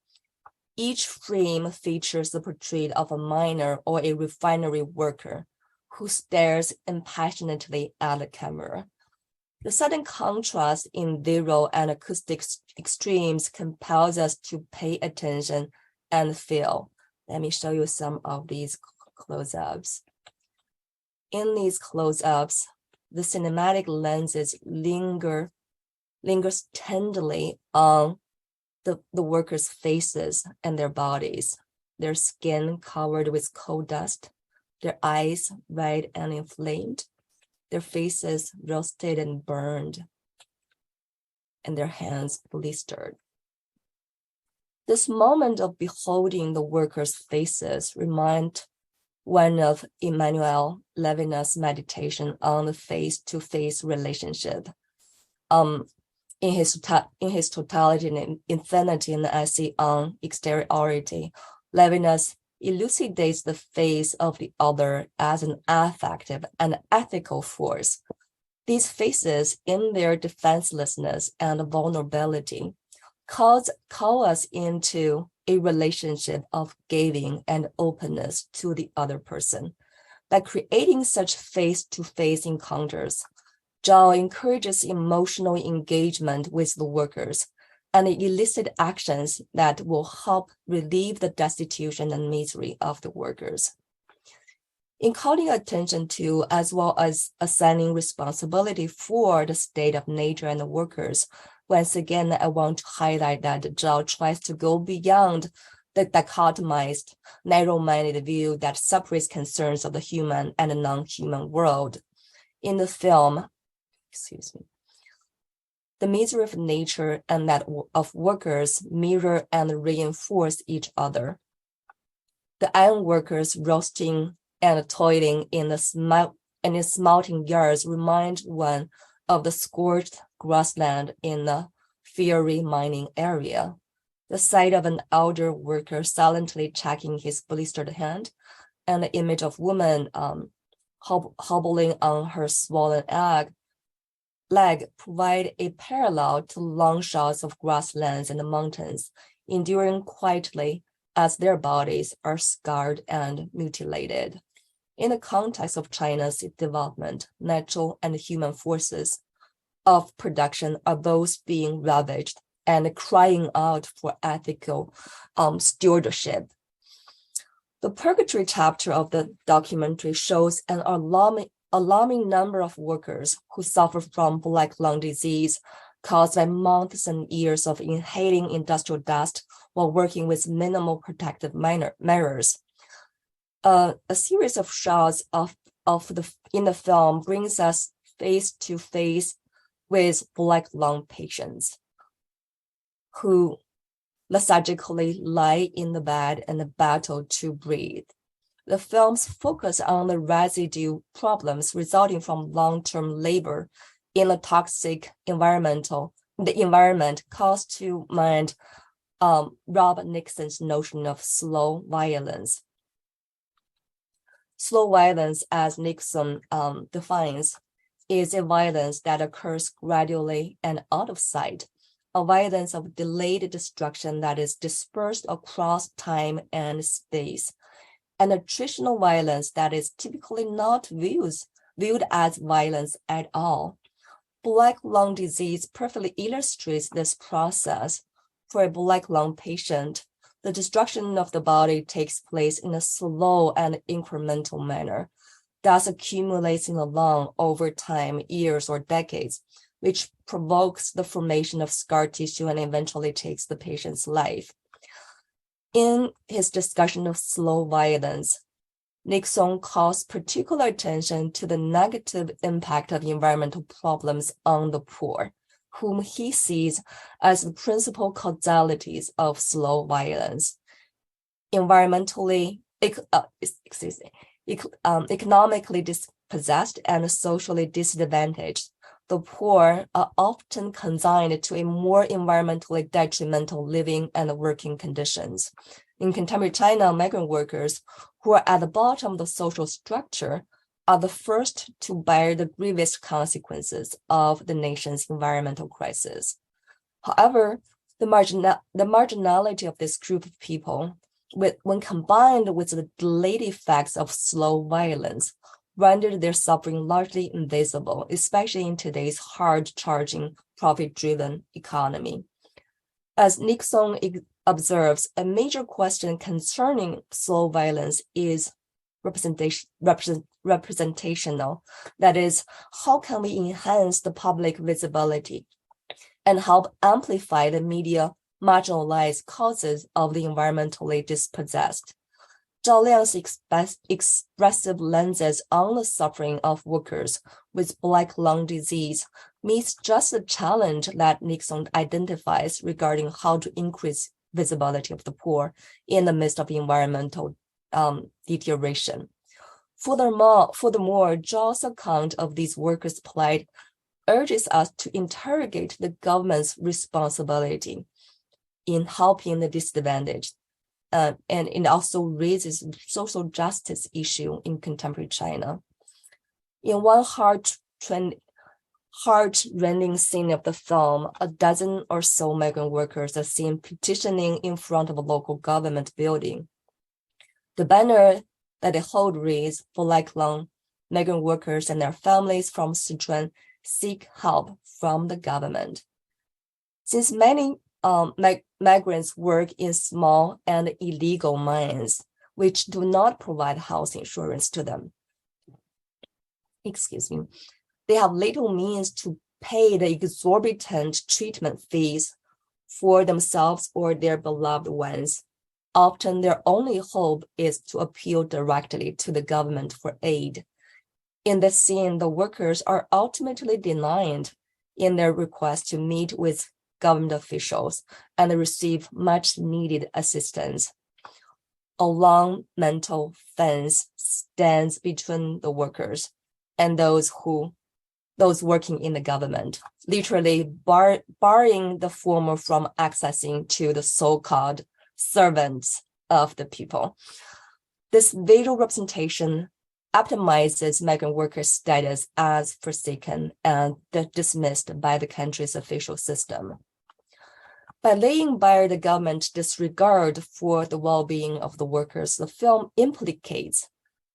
Each frame features the portrait of a miner or a refinery worker who stares impassionately at the camera. The sudden contrast in visual and acoustic extremes compels us to pay attention and feel. Let me show you some of these close-ups. In these close-ups, the cinematic lenses lingers tenderly on the workers' faces and their bodies, their skin covered with coal dust, their eyes red and inflamed, their faces roasted and burned, and their hands blistered. This moment of beholding the workers' faces reminds one of Emmanuel Levinas's meditation on the face-to-face relationship. In his totality and infinity in the essay on exteriority, Levinas elucidates the face of the other as an affective and ethical force. These faces, in their defenselessness and vulnerability, call us into a relationship of giving and openness to the other person. By creating such face-to-face encounters, Zhao encourages emotional engagement with the workers and elicit actions that will help relieve the destitution and misery of the workers. In calling attention to, as well as assigning responsibility for the state of nature and the workers, once again, I want to highlight that Zhao tries to go beyond the dichotomized, narrow-minded view that separates concerns of the human and the non-human world. In the film, the misery of nature and that of workers mirror and reinforce each other. The iron workers roasting and toiling in the smelting yards remind one of the scorched grassland in the fiery mining area. The sight of an elder worker silently checking his blistered hand, and the image of woman hobbling on her swollen leg provide a parallel to long shots of grasslands and the mountains, enduring quietly as their bodies are scarred and mutilated. In the context of China's development, natural and human forces of production are both being ravaged and crying out for ethical stewardship. The purgatory chapter of the documentary shows an alarming number of workers who suffer from black lung disease caused by months and years of inhaling industrial dust while working with minimal protective measures. A series of shots in the film brings us face to face with black lung patients who lethargically lie in the bed and battle to breathe. The films focus on the residue problems resulting from long-term labor in a toxic environment calls to mind Rob Nixon's notion of slow violence. Slow violence, as Nixon defines, is a violence that occurs gradually and out of sight, a violence of delayed destruction that is dispersed across time and space, and attritional violence that is typically not viewed as violence at all. Black lung disease perfectly illustrates this process. For a black lung patient, the destruction of the body takes place in a slow and incremental manner, thus accumulates in the lung over time, years or decades, which provokes the formation of scar tissue and eventually takes the patient's life. In his discussion of slow violence, Nixon calls particular attention to the negative impact of environmental problems on the poor, whom he sees as the principal causalities of slow violence. Economically dispossessed and socially disadvantaged, the poor are often consigned to a more environmentally detrimental living and working conditions. In contemporary China, migrant workers who are at the bottom of the social structure are the first to bear the grievous consequences of the nation's environmental crisis. However, the marginality of this group of people, when combined with the delayed effects of slow violence, rendered their suffering largely invisible, especially in today's hard-charging, profit-driven economy. As Nixon observes, a major question concerning slow violence is representational. That is, how can we enhance the public visibility and help amplify the media marginalized causes of the environmentally dispossessed? Zhao Liang's expressive lenses on the suffering of workers with black lung disease meets just the challenge that Nixon identifies regarding how to increase visibility of the poor in the midst of environmental deterioration. Furthermore, Zhao's account of these workers' plight urges us to interrogate the government's responsibility in helping the disadvantaged. And it also raises social justice issue in contemporary China. In one heart-rending scene of the film, a dozen or so migrant workers are seen petitioning in front of a local government building. The banner that they hold reads, "Black lung migrant workers and their families from Sichuan seek help from the government." Since many migrants work in small and illegal mines, which do not provide health insurance to them. Excuse me. They have little means to pay the exorbitant treatment fees for themselves or their beloved ones. Often their only hope is to appeal directly to the government for aid. In this scene, the workers are ultimately denied in their request to meet with government officials and receive much needed assistance. A long mental fence stands between the workers and those working in the government, literally barring the former from accessing to the so-called servants of the people. This visual representation epitomizes migrant workers' status as forsaken and dismissed by the country's official system. By laying bare the government's disregard for the well-being of the workers, the film implicates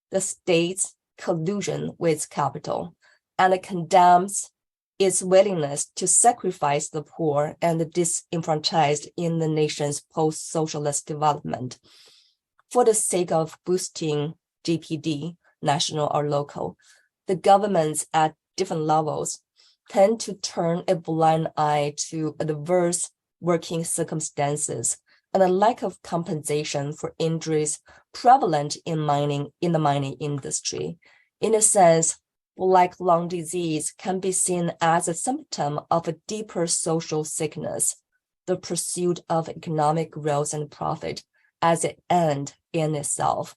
the state's collusion with capital and condemns its willingness to sacrifice the poor and the disenfranchised in the nation's post-socialist development for the sake of boosting GPD, national or local. The governments at different levels tend to turn a blind eye to adverse working circumstances and a lack of compensation for injuries prevalent in the mining industry. In a sense, Black lung disease can be seen as a symptom of a deeper social sickness, the pursuit of economic growth and profit as an end in itself.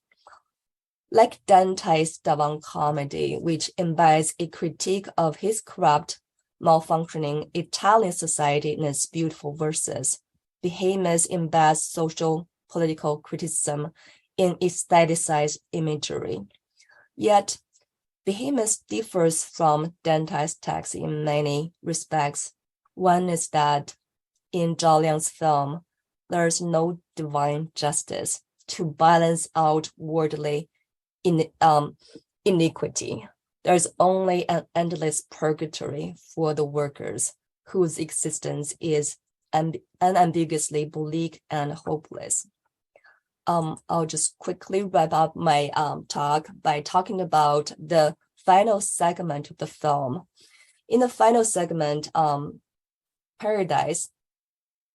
Like Dante's Dawn comedy, which embeds a critique of his corrupt, malfunctioning Italian society in its beautiful verses, Behemoth embeds social political criticism in aestheticized imagery. Yet, Behemoth differs from Dante's text in many respects. One is that in Zhao Liang's film, there is no divine justice to balance out worldly iniquity. There's only an endless purgatory for the workers whose existence is unambiguously bleak and hopeless. I'll just quickly wrap up my talk by talking about the final segment of the film. In the final segment, Paradise,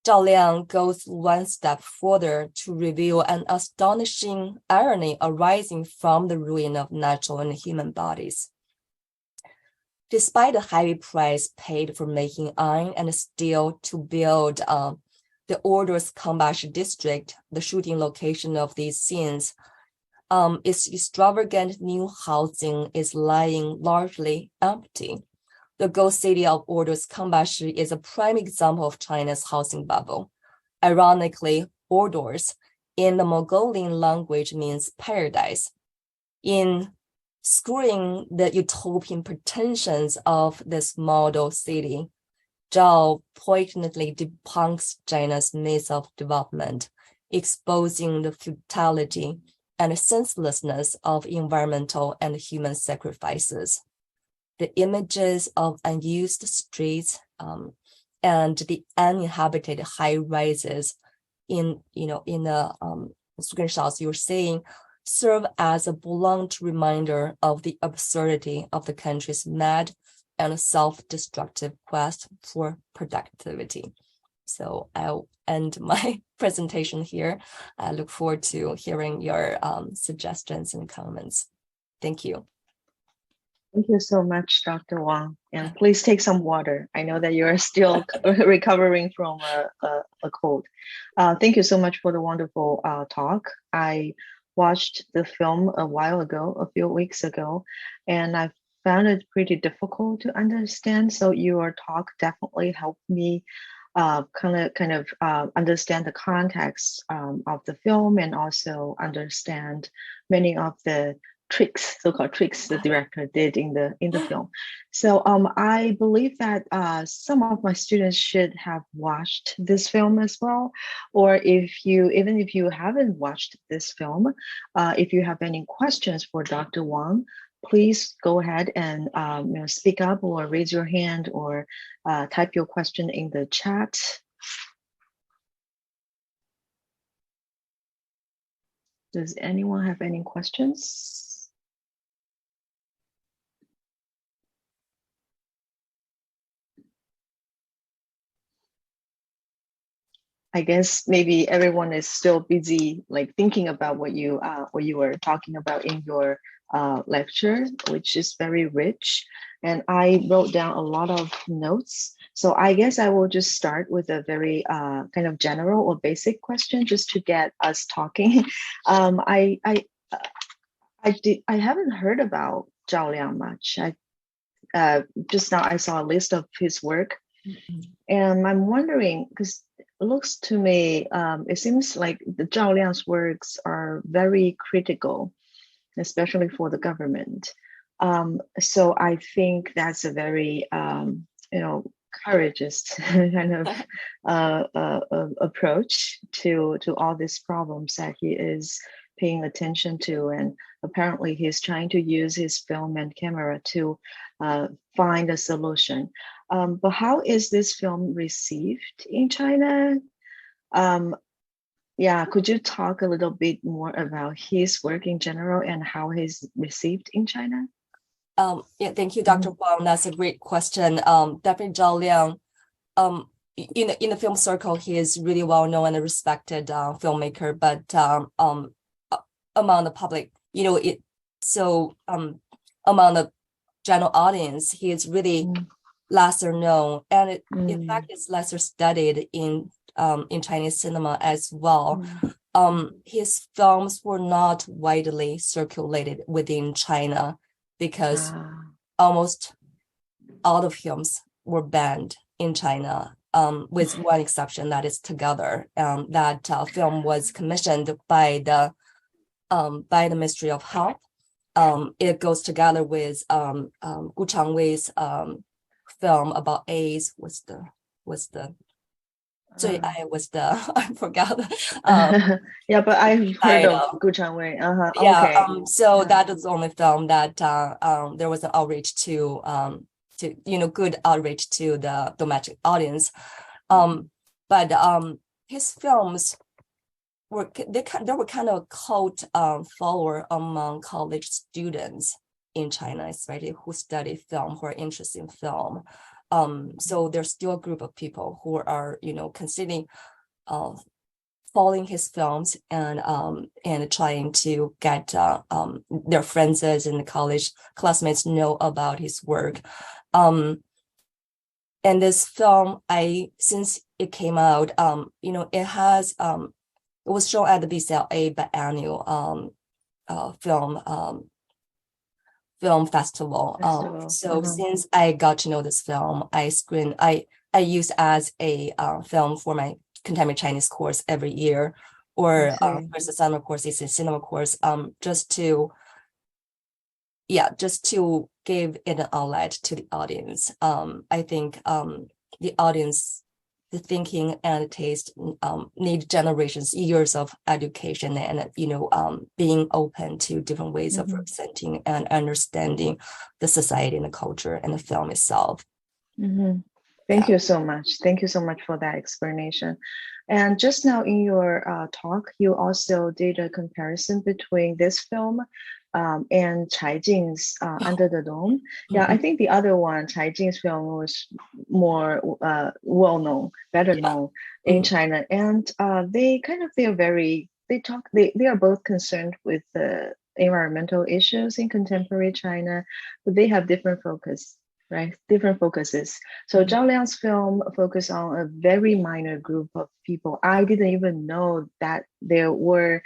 Zhao Liang goes one step further to reveal an astonishing irony arising from the ruin of natural and human bodies. Despite the heavy price paid for making iron and steel to build the Orders Kambashi district, the shooting location of these scenes, its extravagant new housing is lying largely empty. The ghost city of Orders Kambashi is a prime example of China's housing bubble. Ironically, Orders in the Mongolian language means paradise. In screwing the utopian pretensions of this model city, Zhao poignantly debunks China's myth of development, exposing the futility and senselessness of environmental and human sacrifices. The images of unused streets and the uninhabited high rises in the screenshots you're seeing serve as a blunt reminder of the absurdity of the country's mad and self-destructive quest for productivity. So I'll end my presentation here. I look forward to hearing your suggestions and comments. Thank you. Thank you so much, Dr. Wang. And please take some water. I know that you're still recovering from a cold. Thank you so much for the wonderful talk. I watched the film a few weeks ago, and I found it pretty difficult to understand. So your talk definitely helped me kind of understand the context of the film and also understand many of the so-called tricks the director did in the film. So I believe that some of my students should have watched this film as well, or even if you haven't watched this film, if you have any questions for Dr. Wang, please go ahead and speak up or raise your hand or type your question in the chat. Does anyone have any questions? I guess maybe everyone is still busy, like thinking about what you were talking about in your lecture, which is very rich. And I wrote down a lot of notes. So I guess I will just start with a very kind of general or basic question, just to get us talking. I haven't heard about Zhao Liang much. Just now I saw a list of his work. And I'm wondering, because it looks to me, it seems like the Zhao Liang's works are very critical, especially for the government. So I think that's a very, courageous kind of approach to all these problems that he is paying attention to. And apparently he's trying to use his film and camera to find a solution. But how is this film received in China? Yeah, could you talk a little bit more about his work in general and how he's received in China? Yeah, thank you, Dr. Wang. That's a great question. Definitely Zhao Liang, in the film circle, he is really well known and a respected filmmaker, but among the public, among the general audience, he is really lesser known, and in fact, it's lesser studied in Chinese cinema as well. His films were not widely circulated within China because almost all the films were banned in China, with one exception, that is Together. That film was commissioned by the Ministry of Health. It goes together with Gu Changwei's film about AIDS. I forgot. Yeah, but I've heard of Gu Changwei. Yeah. Okay. So that is the only film that there was an outreach to good outreach to the domestic audience. But his films they were kind of cult follower among college students in China, especially who study film, who are interested in film. So there's still a group of people who are, considering following his films and trying to get their friends and college classmates know about his work. And this film, since it came out, it has it was shown at the BCLA biannual film festival. So since I got to know this film, I use as a film for my contemporary Chinese course every year, or first the summer course is a cinema course, just to give it an outlet to the audience. I think the audience, the thinking and the taste need generations, years of education, and being open to different ways of representing and understanding the society and the culture and the film itself. Thank you so much. Thank you so much for that explanation. And just now in your talk, you also did a comparison between this film and Chai Jing's Under the Dome. Yeah, I think the other one, Chai Jing's film, was more well-known, better known in China. And they are both concerned with the environmental issues in contemporary China, but they have different focus. Right, different focuses. So Zhao Liang's film focused on a very minor group of people. I didn't even know that there were,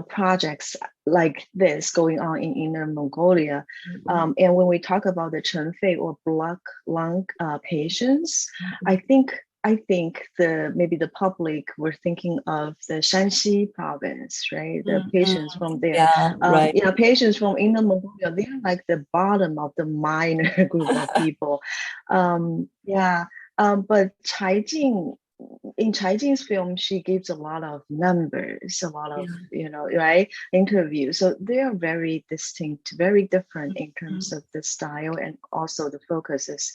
projects like this going on in Inner Mongolia. And when we talk about the Chenfei or black lung patients, I think maybe the public were thinking of the Shanxi province, right? The patients from there, patients from Inner Mongolia, they're like the bottom of the minor group of people. But in Chai Jing's film, she gives a lot of numbers, a lot of, interviews. So they are very distinct, very different in terms of the style and also the focuses.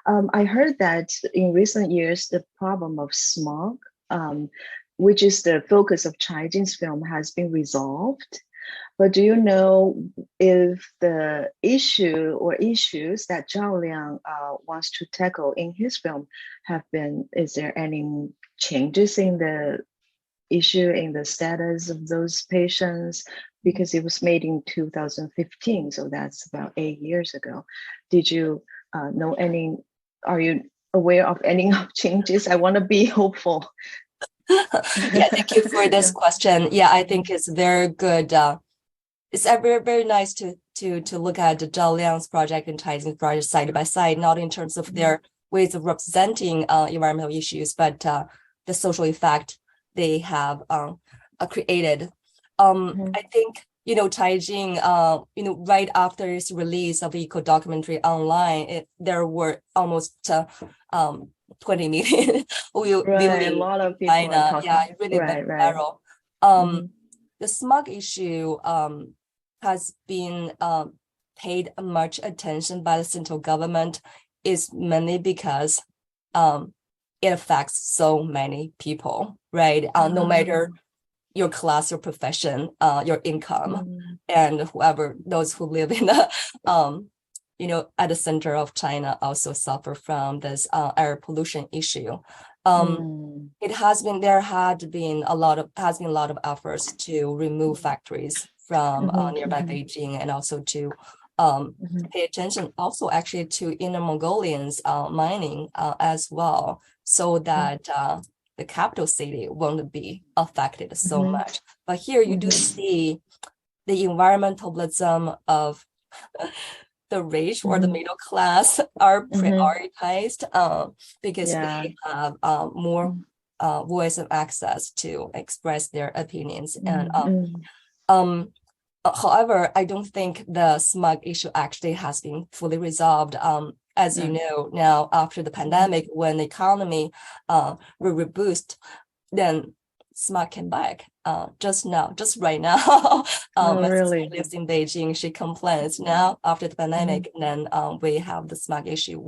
I heard that in recent years, the problem of smog which is the focus of Chaijin's film, has been resolved. But do you know if the issue or issues that Zhao Liang wants to tackle in his film is there any changes in the issue, in the status of those patients? Because it was made in 2015, so that's about 8 years ago. Did you know are you aware of any changes? I want to be hopeful. Yeah, thank you for this question. Yeah, I think it's very good. It's very, very nice to look at the Zhao Liang's project and Chaijin's project side by side, not in terms of their ways of representing environmental issues, but the social effect they have created. I think, Chaijin, right after its release of the eco documentary online, there were almost 20 million viewing a lot of people China. Yeah, it really went viral. The smog issue has been paid much attention by the central government is mainly because it affects so many people, right? No matter your class, your profession, your income, and those who live in the, at the center of China also suffer from this air pollution issue. There has been a lot of efforts to remove factories from nearby Beijing, and also to pay attention also actually to Inner Mongolians mining as well, so that the capital city won't be affected so much. But here you do see the environmentalism of the rich or the middle class are prioritized because they have more voice and access to express their opinions. And however, I don't think the smog issue actually has been fully resolved. As you know, now after the pandemic, when the economy will reboost, then smog came back just right now. My sister lives in Beijing. She complains now after the pandemic, and then we have the smog issue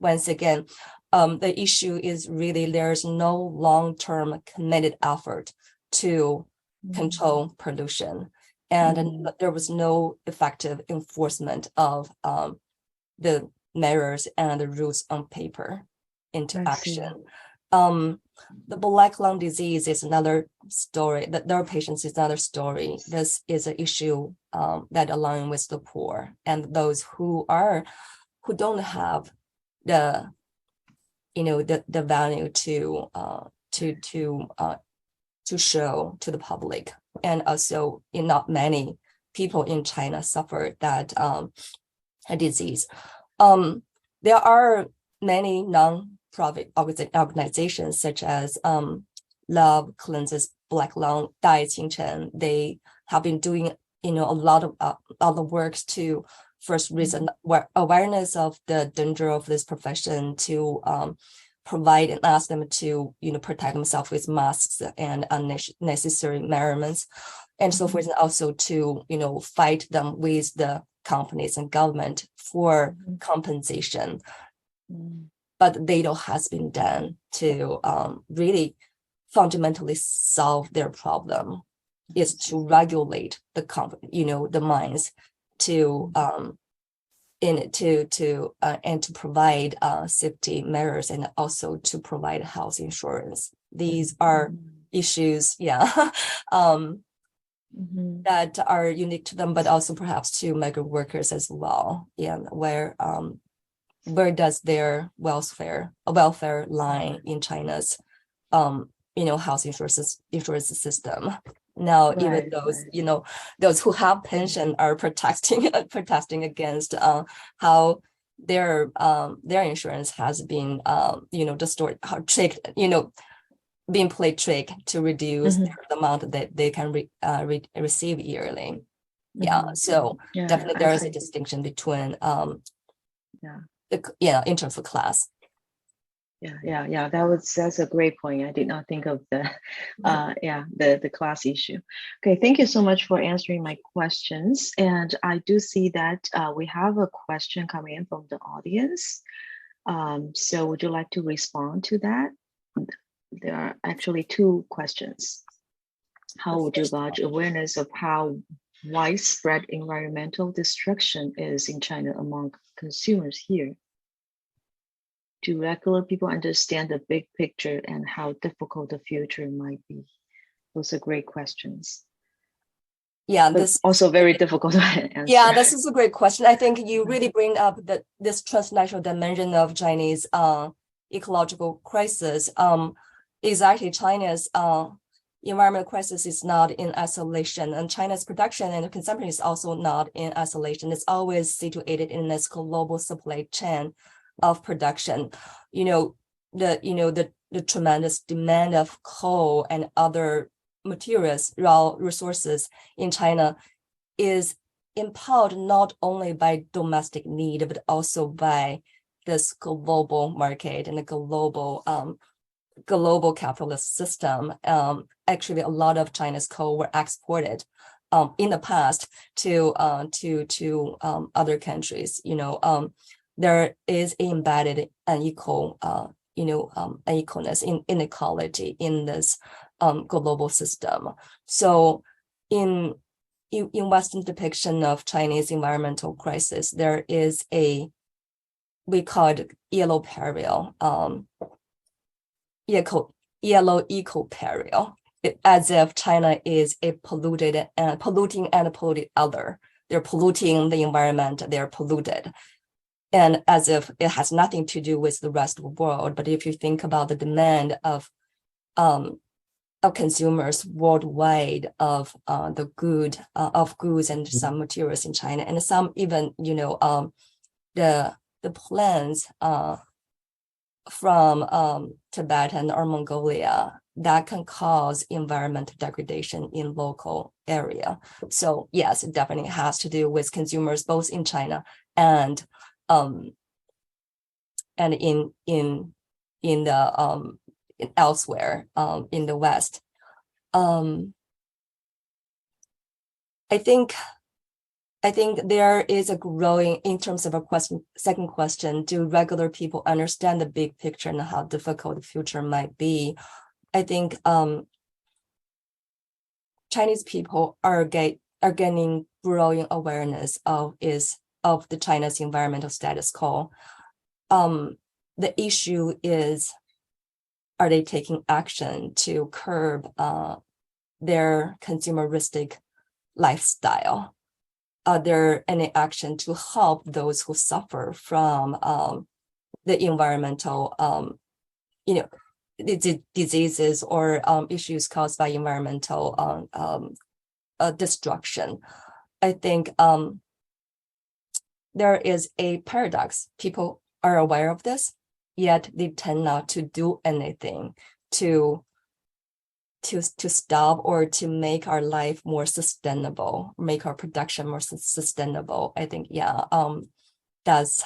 once again. The issue is really there's no long-term committed effort to control pollution, and there was no effective enforcement of the measures and the rules on paper into action. The black lung disease is another story. That their patients is another story. This is an issue that align with the poor and those who don't have the the value to show to the public, and also not many people in China suffer that disease. There are many non-profit organizations such as Love Cleanses Black Lung, Dai Qingchen. They have been doing a lot of other works to first raise awareness of the danger of this profession, to provide and ask them to protect themselves with masks and unnecessary measurements, and so forth, and also to fight them with the companies and government for compensation. But little has been done to really fundamentally solve their problem, is to regulate the mines to and to provide safety measures, and also to provide health insurance. These are issues, that are unique to them, but also perhaps to migrant workers as well. And where does their welfare lie in China's health insurance system? Now, even those who have pension are protesting against how their insurance has been distorted, tricked, being played trick to reduce the amount that they can receive yearly. So definitely there is a distinction between in terms of class. That's a great point. I did not think of the the class issue. Okay, thank you so much for answering my questions. And I do see that we have a question coming in from the audience. So would you like to respond to that? there are actually two questions. How would you gauge awareness of how widespread environmental destruction is in China among consumers here? Do regular people understand the big picture and how difficult the future might be? Those are great questions. Yeah, but this also very difficult to answer. Yeah, this is a great question. I think you really bring up this transnational dimension of Chinese ecological crisis. Exactly, China's environmental crisis is not in isolation, and China's production and consumption is also not in isolation. It's always situated in this global supply chain of production. The tremendous demand of coal and other materials, raw resources in China is empowered not only by domestic need, but also by this global market and the global capitalist system. Actually, a lot of China's coal were exported in the past to other countries. There is embedded unequal unequalness in inequality in this global system. So in Western depiction of Chinese environmental crisis, there is we call it yellow peril, yellow eco peril, as if China is a polluting and polluted other. They're polluting the environment, they're polluted. And as if it has nothing to do with the rest of the world. But if you think about the demand of consumers worldwide of the goods and some materials in China, and some even the plants from Tibet and Inner Mongolia that can cause environmental degradation in local area. So yes, it definitely has to do with consumers both in China and in the elsewhere in the West. I think there is a growing, in terms of a second question, do regular people understand the big picture and how difficult the future might be? I think Chinese people are gaining growing awareness of the China's environmental status quo. The issue is, are they taking action to curb their consumeristic lifestyle? Are there any action to help those who suffer from the environmental, diseases or issues caused by environmental destruction? I think there is a paradox. People are aware of this, yet they tend not to do anything to stop or to make our life more sustainable, make our production more sustainable. I think, that's,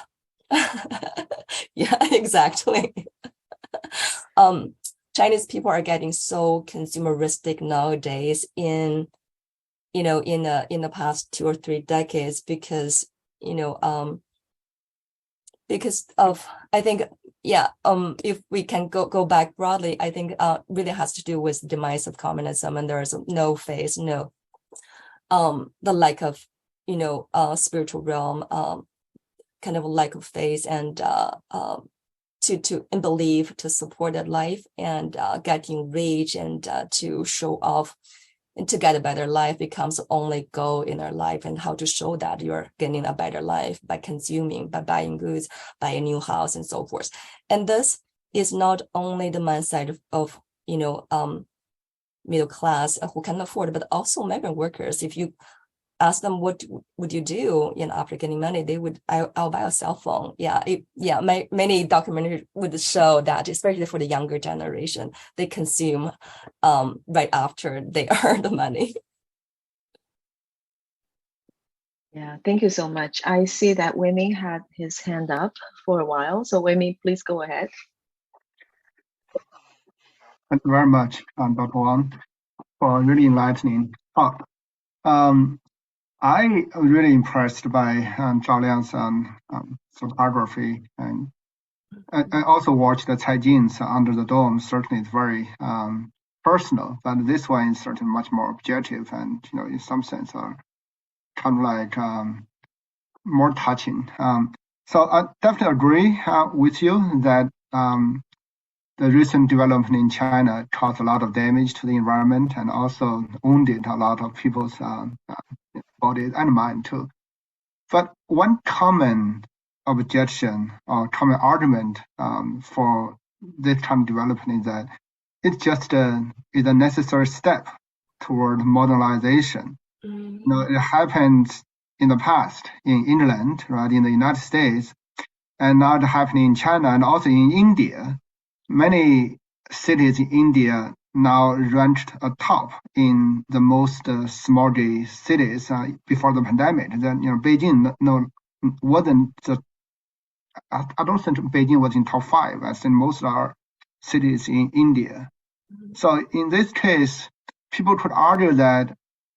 yeah, exactly. Chinese people are getting so consumeristic nowadays in the past 2 or 3 decades because of, I think, if we can go back broadly, I think really has to do with the demise of communism, and there is no faith, the lack of spiritual realm, kind of a lack of faith and to believe to support that life, and getting rich and to show off and to get a better life becomes the only goal in our life, and how to show that you're getting a better life by consuming, by buying goods, buy a new house and so forth. And this is not only the mindset of middle class who can afford, but also migrant workers. If you ask them what would you do after getting money, they would, I'll buy a cell phone. Many documentaries would show that, especially for the younger generation, they consume right after they earn the money. Yeah, thank you so much. I see that Wei had his hand up for a while. So Wei, please go ahead. Thank you very much, Dr. Wang, for a really enlightening talk. I was really impressed by Zhao Liang's photography and I also watched the Caijins Under the Dome. Certainly, it's very personal, but this one is certainly much more objective, and in some sense, are kind of like more touching. So I definitely agree with you that the recent development in China caused a lot of damage to the environment and also wounded a lot of people's bodies and mind too. But one common objection or common argument for this kind of development is that it's just is a necessary step toward modernization. It happened in the past in England, right, in the United States, and now it's happening in China and also in India. Many cities in India now ranked atop in the most smoggy cities before the pandemic. Then Beijing wasn't. I don't think Beijing was in top 5. I think most are cities in India. So in this case, people could argue that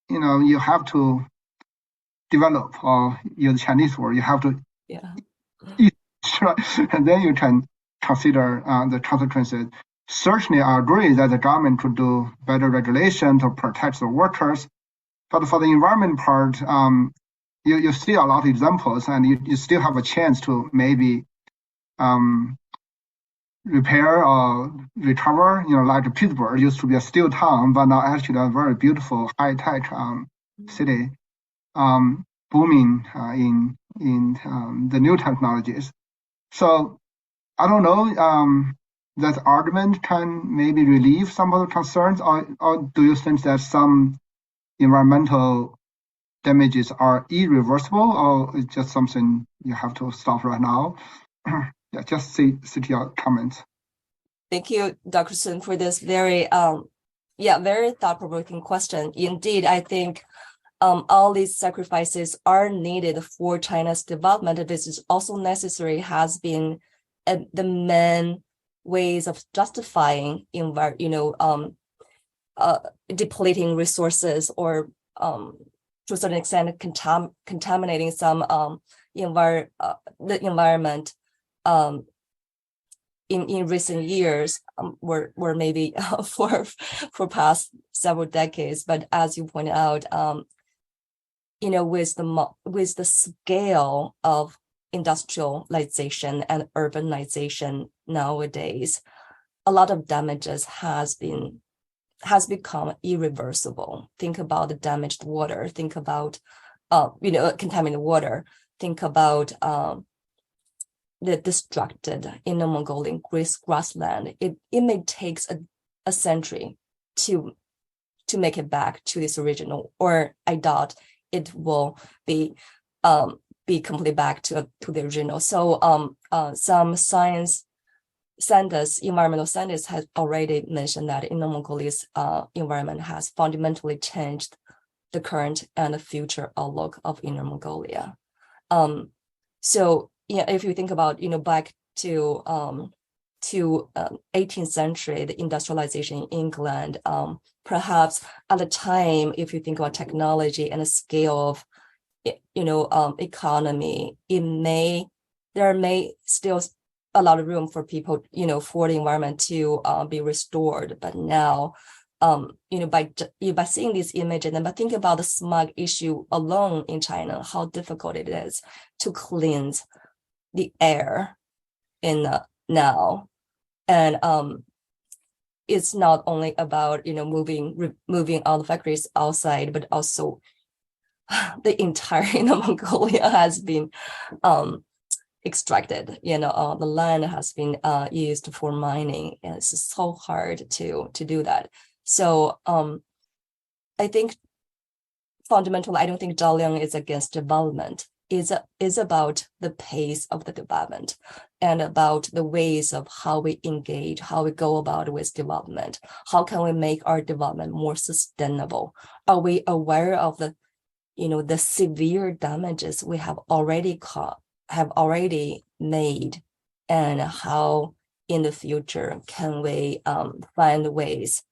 you have to develop, or use Chinese word, you have to eat, right? And then you can consider the consequences. Certainly, I agree that the government could do better regulation to protect the workers. But for the environment part, you see a lot of examples, and you still have a chance to maybe repair or recover. Like Pittsburgh used to be a steel town, but now actually a very beautiful high-tech city, booming in the new technologies. So I don't know. That argument can maybe relieve some of the concerns, or do you think that some environmental damages are irreversible, or it's just something you have to stop right now? Yeah, just see your comments. Thank you, Dr. Sun, for this very thought-provoking question. Indeed, I think all these sacrifices are needed for China's development. This is also necessary, has been the main ways of justifying depleting resources, or to a certain extent contaminating some the environment in recent years, were maybe for past several decades. But as you pointed out, with the scale of industrialization and urbanization nowadays, a lot of damages has become irreversible. Think about the damaged water. Think about contaminated water. Think about the destructed Inner Mongolian grassland. It may take a century to make it back to this original, or I doubt it will be completely back to the original. So some environmental scientists have already mentioned that Inner Mongolia's environment has fundamentally changed the current and the future outlook of Inner Mongolia. So if you think about back to 18th century, the industrialization in England, perhaps at the time, if you think about technology and the scale of economy, there may still a lot of room for people, for the environment to be restored. But now, by seeing this image, and then think about the smog issue alone in China, how difficult it is to cleanse the air in now. And it's not only about moving all the factories outside, but also the entire Inner Mongolia has been extracted. The land has been used for mining, and it's so hard to do that. So I think fundamentally, I don't think Zhao Liang is against development. Is about the pace of the development and about the ways of how we engage, how we go about with development. How can we make our development more sustainable? Are we aware of the severe damages we have already made, and how in the future can we find ways,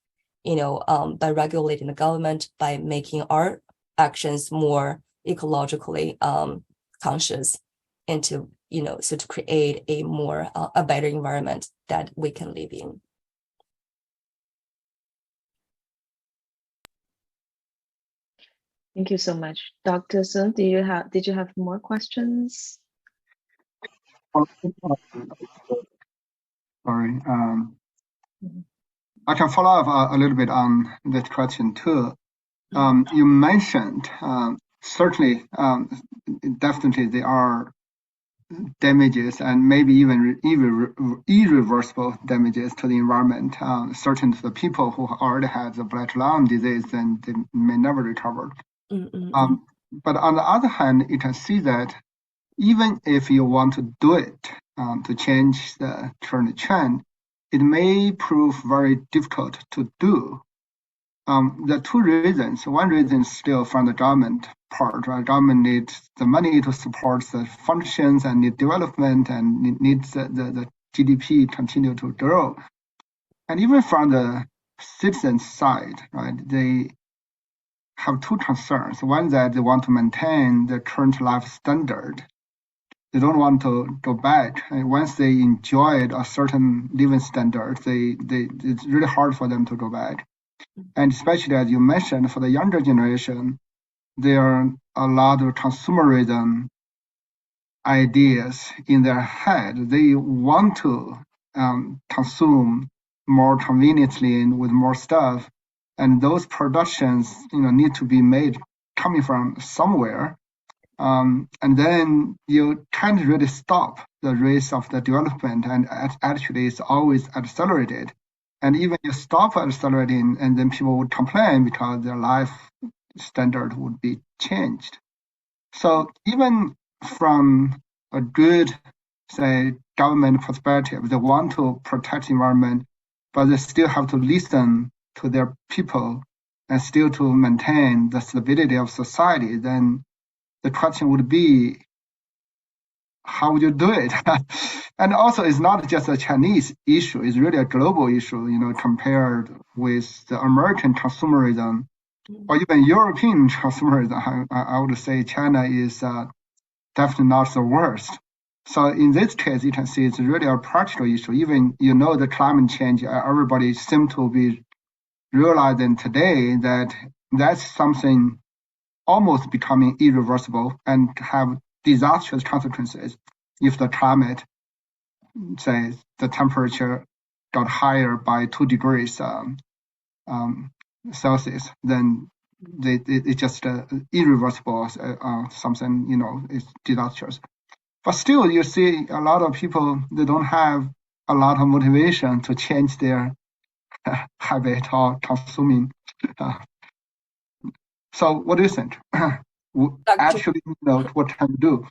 by regulating the government, by making our actions more ecologically conscious, and to so to create a more a better environment that we can live in. Thank you so much. Dr. Sun, did you have more questions? Sorry. I can follow up a little bit on that question too. You mentioned certainly, definitely there are damages and maybe even irreversible damages to the environment. Certainly to the people who already have the black lung disease, then they may never recover. But on the other hand, you can see that even if you want to do it to change the current trend, it may prove very difficult to do. There are two reasons. One reason is still from the government part, right? Government needs the money to support the functions and need development and needs the GDP continue to grow. And even from the citizens side, right, they have two concerns. One, that they want to maintain the current life standard. They don't want to go back. And once they enjoyed a certain living standard, it's really hard for them to go back. And especially, as you mentioned, for the younger generation, there are a lot of consumerism ideas in their head. They want to consume more conveniently and with more stuff. And those productions, need to be made coming from somewhere. And then you can't really stop the race of the development, and actually it's always accelerated. And even you stop accelerating, and then people would complain because their life standard would be changed. So even from a good, say, government perspective, they want to protect the environment, but they still have to listen to their people and still to maintain the stability of society. Then the question would be, how would you do it? And also, it's not just a Chinese issue, it's really a global issue, compared with the American consumerism or even European consumerism. I would say China is definitely not the worst. So in this case, you can see it's really a practical issue. Even, the climate change, everybody seems to be realizing today that that's something almost becoming irreversible and have disastrous consequences if the climate, say, the temperature got higher by 2 degrees Celsius, then it's just irreversible, something, it's disastrous. But still, you see a lot of people, they don't have a lot of motivation to change their habit or consuming. So what do you think? Actually, what can we do?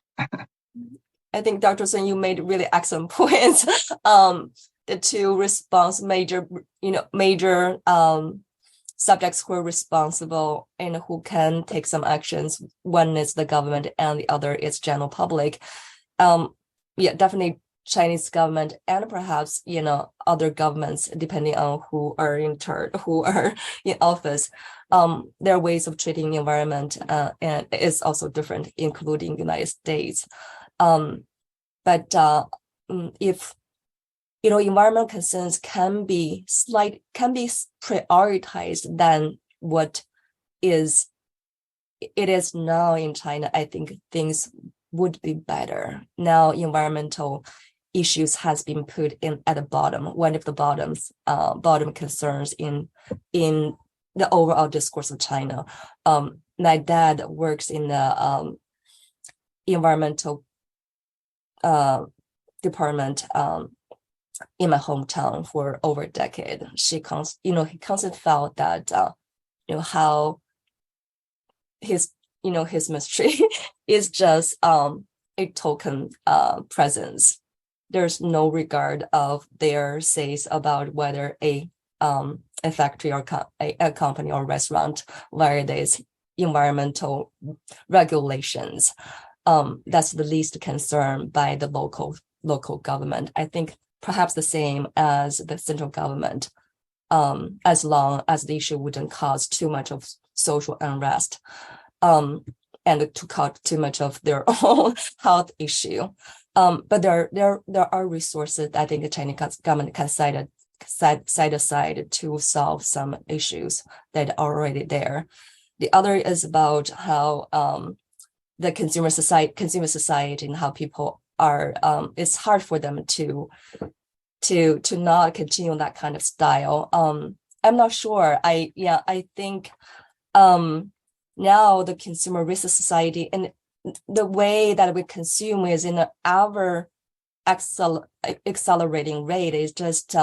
I think, Dr. Sun, you made really excellent points. The two major subjects who are responsible and who can take some actions. One is the government, and the other is general public. Definitely Chinese government, and perhaps other governments, depending on who are in office. Their ways of treating the environment and is also different, including the United States. But if environmental concerns can be prioritized than what it is now in China, I think things would be better. Now environmental issues has been put in at the bottom, one of the bottom concerns in the overall discourse of China. My dad works in the environmental department in my hometown for over a decade. He constantly felt that how his ministry is just a token presence. There's no regard of their says about whether a factory or a company or restaurant violates environmental regulations. That's the least concern by the local government. I think perhaps the same as the central government, as long as the issue wouldn't cause too much of social unrest, and to cause too much of their own health issue. But there are resources I think the Chinese government can set aside to solve some issues that are already there. The other is about how the consumer society and how people are. It's hard for them to not continue that kind of style. I'm not sure. I think now the consumer risk society and the way that we consume is in an ever accelerating rate is just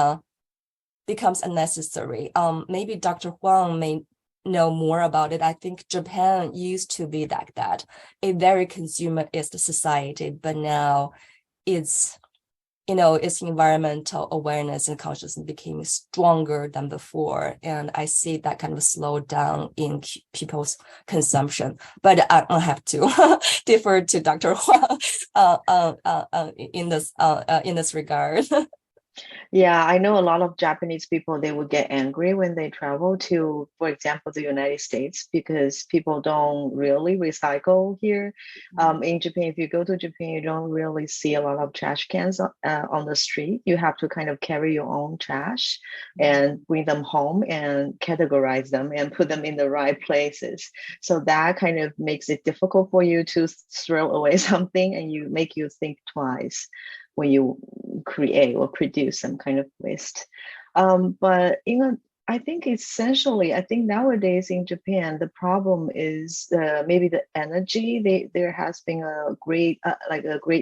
becomes unnecessary. Maybe Dr. Huang may know more about it. I think Japan used to be like that, a very consumerist society, but now its environmental awareness and consciousness became stronger than before. And I see that kind of slow down in people's consumption. But I have to defer to Dr. Huang in this regard. Yeah, I know a lot of Japanese people, they would get angry when they travel to, for example, the United States, because people don't really recycle here. In Japan, if you go to Japan, you don't really see a lot of trash cans on the street. You have to kind of carry your own trash and bring them home and categorize them and put them in the right places. So that kind of makes it difficult for you to throw away something, and make you think twice when you create or produce some kind of waste. But I think nowadays in Japan, the problem is maybe the energy. There has been a great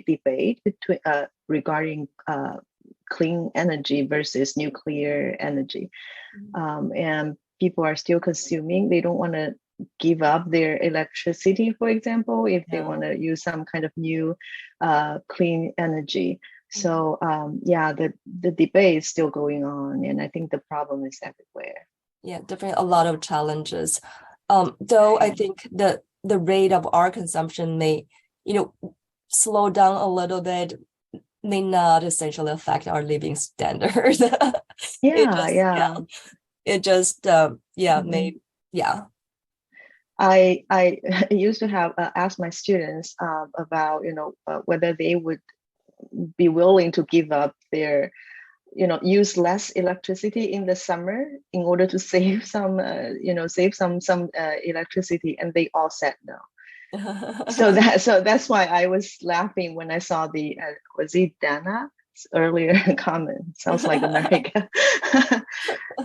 debate between regarding clean energy versus nuclear energy, and people are still consuming. They don't want to give up their electricity, for example, if they want to use some kind of new clean energy. So the debate is still going on, and I think the problem is everywhere. Yeah, definitely a lot of challenges. Though I think the rate of our consumption may, slow down a little bit, may not essentially affect our living standard. I used to have asked my students about whether they would be willing to give up their use less electricity in the summer in order to save some electricity, and they all said no. So that's why I was laughing when I saw the was it Dana's earlier comment. Sounds like America.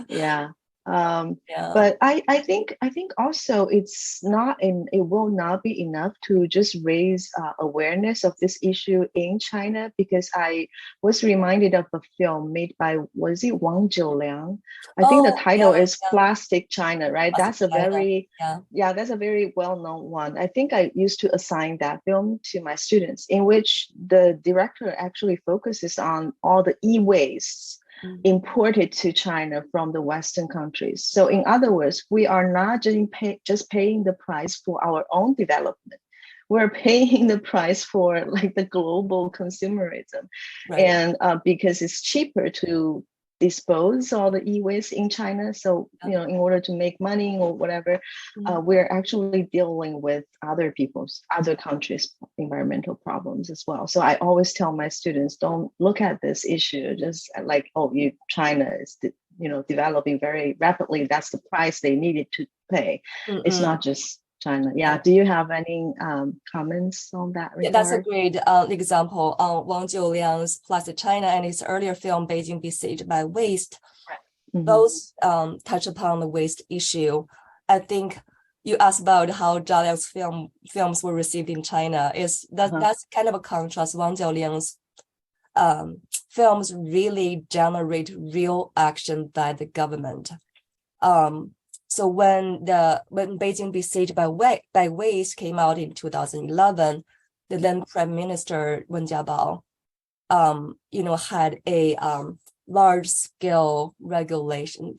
Yeah. But I think also it will not be enough to just raise awareness of this issue in China, because I was reminded of a film made by, was it Wang Liang? I think the title is Plastic China, right? That's a very that's a very well-known one. I think I used to assign that film to my students, in which the director actually focuses on all the e-wastes imported to China from the Western countries. So in other words, we are not just paying the price for our own development. We're paying the price for like the global consumerism. Right. And because it's cheaper to dispose all the e-waste in China. So, in order to make money or whatever, we're actually dealing with other countries' environmental problems as well. So I always tell my students, don't look at this issue just like, China is, developing very rapidly. That's the price they needed to pay. It's not just China. Yeah. Do you have any comments on that regard? That's a great example on Wang Liang's Plastic China and his earlier film, Beijing Besieged by Waste. Both touch upon the waste issue. I think you asked about how Zhao Liang's films were received in China. That's kind of a contrast. Wang Liang's films really generate real action by the government. So when Beijing Besieged by Waste came out in 2011, the then Prime Minister Wen Jiabao, had a large-scale regulation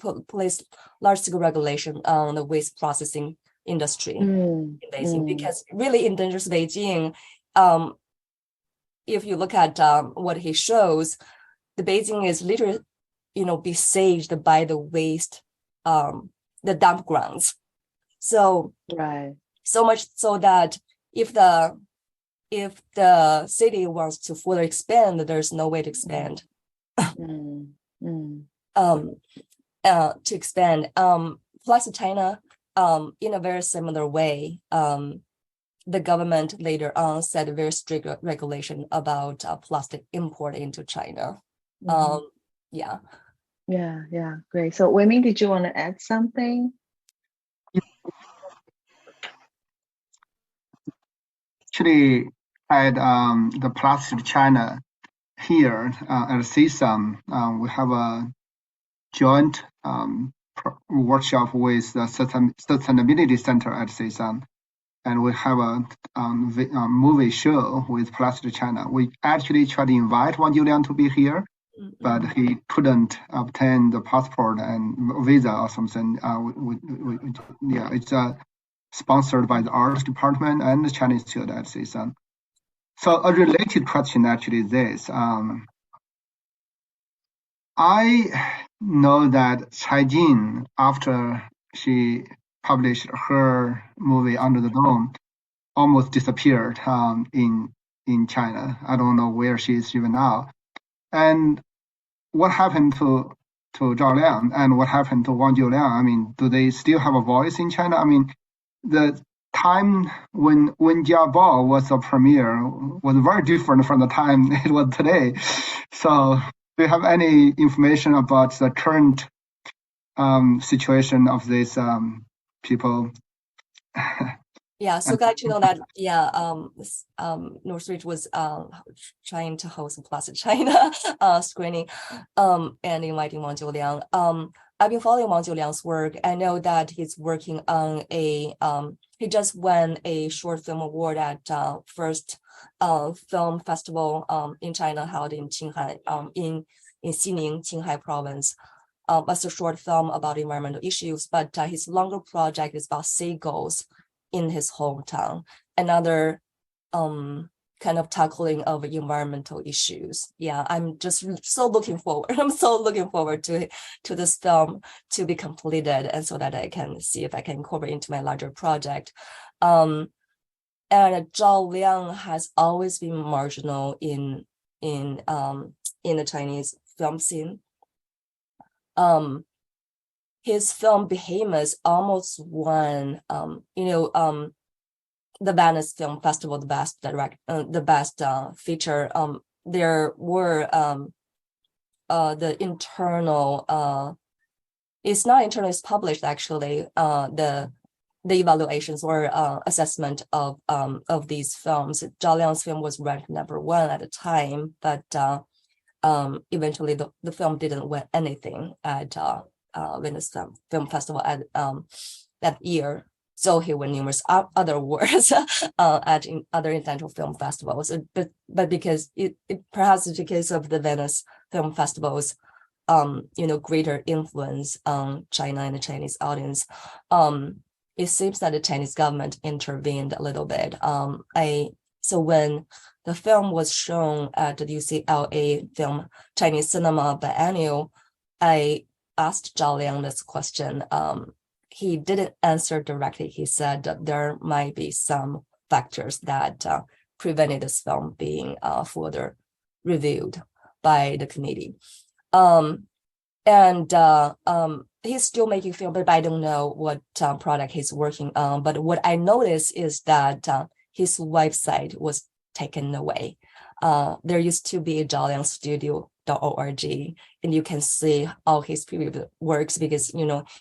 on the waste processing industry in Beijing, because really endangers Beijing. If you look at what he shows, the Beijing is literally, besieged by the waste, the dump grounds. So much so that if the if the city wants to further expand, there's no way to expand. To expand. Plus China, in a very similar way, the government later on set a very strict regulation about plastic import into China. Yeah. Yeah, great. So Wei Ming, did you want to add something? Actually, at the Plastic China here at CSUM, we have a joint workshop with the Sustainability Center at CSUM, and we have a movie show with Plastic China. We actually tried to invite Yanjie Wang to be here, but he couldn't obtain the passport and visa or something. It's sponsored by the arts department and the Chinese student at CSUM. So a related question actually is this. I know that Cai Jin, after she published her movie Under the Dome, almost disappeared in China. I don't know where she is even now. And what happened to Zhao Liang and what happened to Yanjie Wang? I mean, do they still have a voice in China? I mean, the time when Jiabao was a premier was very different from the time it was today. So do you have any information about the current situation of these people? Yeah, so glad to know that. Yeah, Northridge was trying to host a Plastic China screening and inviting Yanjie Liang. I've been following Yanjie Liang's work. I know that he's working on he just won a short film award at first film festival in China held in Qinghai, in Xining, Qinghai province. It's a short film about environmental issues, but his longer project is about seagulls in his hometown, another kind of tackling of environmental issues. Yeah, I'm just so looking forward. I'm so looking forward to this film to be completed, and so that I can see if I can incorporate into my larger project. And Zhao Liang has always been marginal in the Chinese film scene. His film Behemoth almost won, the Venice Film Festival, the best feature. There were the internal. It's not internal. It's published actually. The evaluations or assessment of these films. Zhao Liang's film was ranked #1 at the time, but eventually the film didn't win anything at Venice Film Festival at that year. So he won numerous other awards at other international film festivals. But because it perhaps because of the Venice Film Festival's greater influence on China and the Chinese audience, it seems that the Chinese government intervened a little bit. So when the film was shown at the UCLA Film Chinese Cinema Biennial, I asked Zhao Liang this question. He didn't answer directly. He said that there might be some factors that prevented this film being further reviewed by the committee. He's still making film, but I don't know what product he's working on. But what I noticed is that his website was taken away. There used to be a Zhao Liang Studio.org, and you can see all his previous works because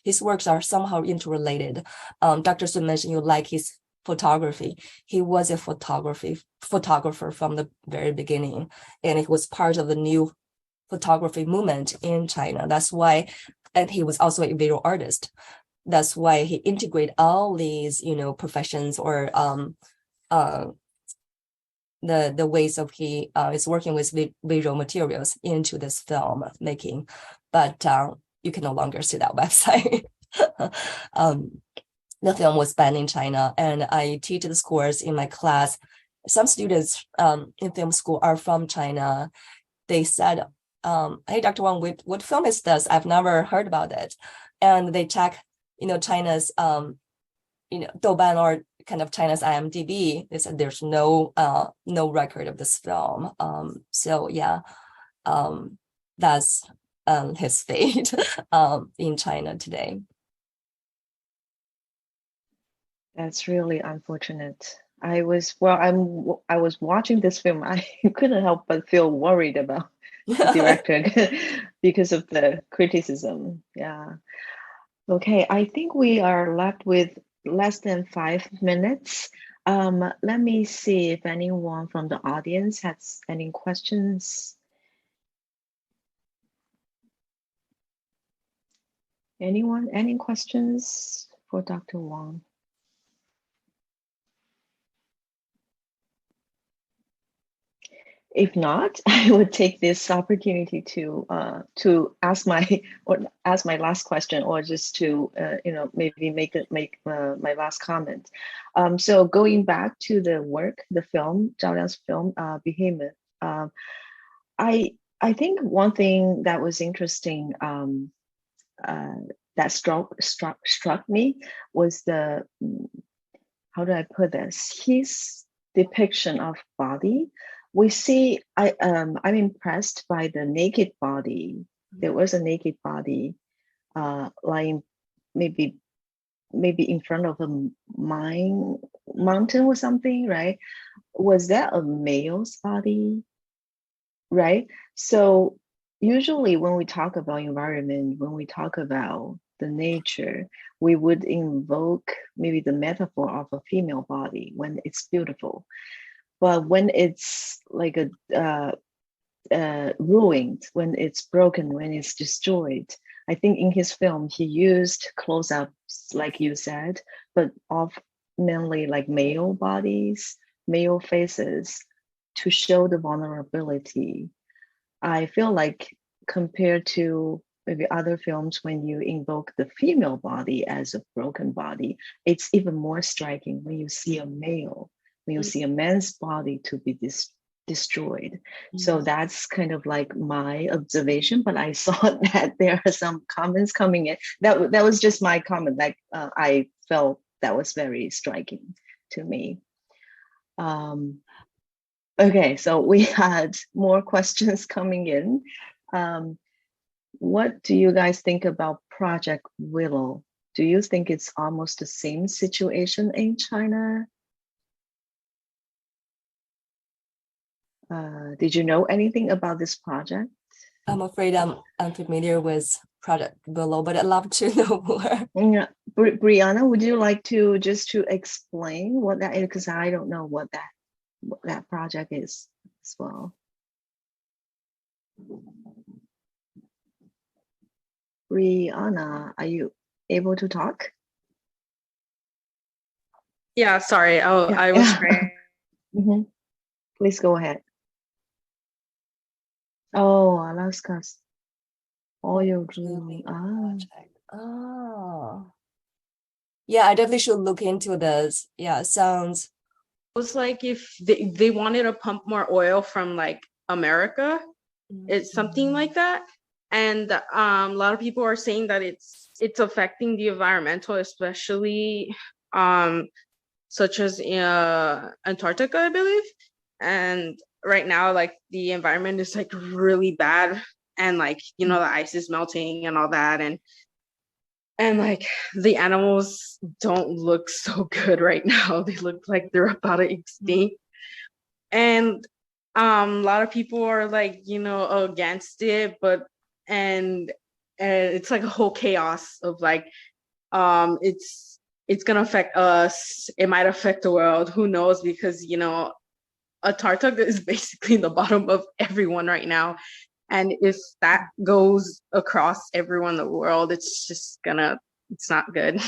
his works are somehow interrelated. Dr. Sun mentioned you like his photography. He was a photographer from the very beginning, and he was part of the new photography movement in China. That's why, and he was also a visual artist. That's why he integrated all these professions or the ways of he is working with visual materials into this film making, but you can no longer see that website. The film was banned in China, and I teach this course in my class. Some students in film school are from China. They said, hey, Dr. Wang, what film is this? I've never heard about it. And they check, China's Douban or kind of China's IMDb, they said there's no record of this film. So yeah, that's his fate in China today. That's really unfortunate. I was watching this film. I couldn't help but feel worried about the director because of the criticism. Yeah. Okay, I think we are left with less than 5 minutes. Let me see if anyone from the audience has any questions. Anyone, any questions for Dr. Wang? If not, I would take this opportunity to ask my last question, or just to maybe make my last comment. So going back to the work, the film, Zhao Liang's film, Behemoth. I think one thing that was interesting, that struck me, was the, how do I put this? His depiction of body. We see, I'm impressed by the naked body. There was a naked body lying maybe in front of a mountain or something, right? Was that a male's body, right? So usually when we talk about environment, when we talk about the nature, we would invoke maybe the metaphor of a female body when it's beautiful. But when it's like ruined, when it's broken, when it's destroyed, I think in his film he used close-ups, like you said, but of mainly like male bodies, male faces, to show the vulnerability. I feel like compared to maybe other films, when you invoke the female body as a broken body, it's even more striking when you see a male, when you see a man's body to be destroyed. So that's kind of like my observation, but I saw that there are some comments coming in. That was just my comment. Like I felt that was very striking to me. Okay, so we had more questions coming in. What do you guys think about Project Willow? Do you think it's almost the same situation in China? Did you know anything about this project? I'm afraid I'm unfamiliar with Project Willow, but I'd love to know more. Yeah. Brianna, would you like to explain what that is? Because I don't know what that project is as well. Brianna, are you able to talk? Yeah, sorry. I was trying. Please go ahead. Oh, Alaska's oil drilling. Yeah, I definitely should look into this. Yeah, sounds. It was like if they wanted to pump more oil from like America, it's something like that. And a lot of people are saying that it's affecting the environmental, especially such as Antarctica, I believe. And right now, like the environment is like really bad, and like the ice is melting and all that, and like the animals don't look so good right now. They look like they're about to extinct. And a lot of people are like against it, but and it's like a whole chaos of like it's gonna affect us, it might affect the world, who knows, because Antarctica is basically the bottom of everyone right now, and if that goes across everyone in the world, it's not good.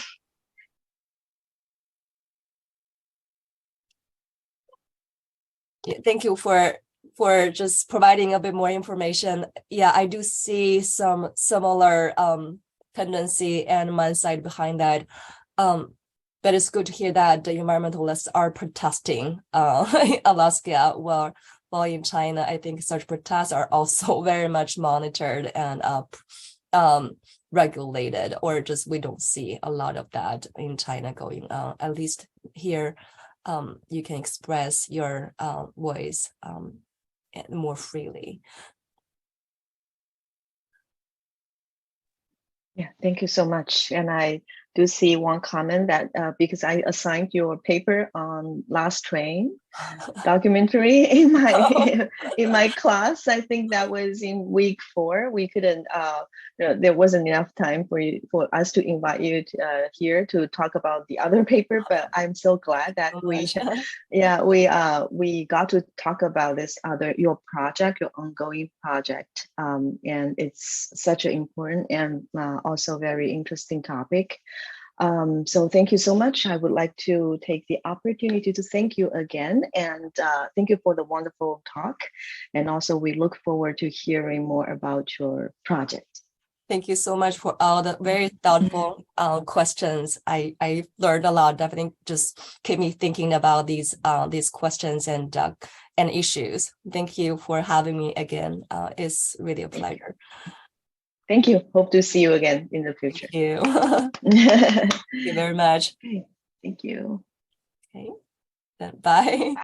Yeah, thank you for just providing a bit more information. Yeah, I do see some similar tendency and mindset behind that. But it's good to hear that the environmentalists are protesting Alaska, while in China, I think such protests are also very much monitored and regulated, or just we don't see a lot of that in China going on. At least here, you can express your voice more freely. Yeah, thank you so much. And I do see one comment that because I assigned your paper on Last Train documentary in my class. I think that was in week 4. We couldn't there wasn't enough time for us to invite you to, here to talk about the other paper, but I'm so glad that we got to talk about this your project, your ongoing project, and it's such an important and also very interesting topic. So thank you so much. I would like to take the opportunity to thank you again, and thank you for the wonderful talk. And also we look forward to hearing more about your project. Thank you so much for all the very thoughtful questions. I learned a lot. Definitely just keep me thinking about these questions and issues. Thank you for having me again. It's really a pleasure. Thank you. Hope to see you again in the future. Thank you. Thank you very much. Thank you. Okay. Then bye.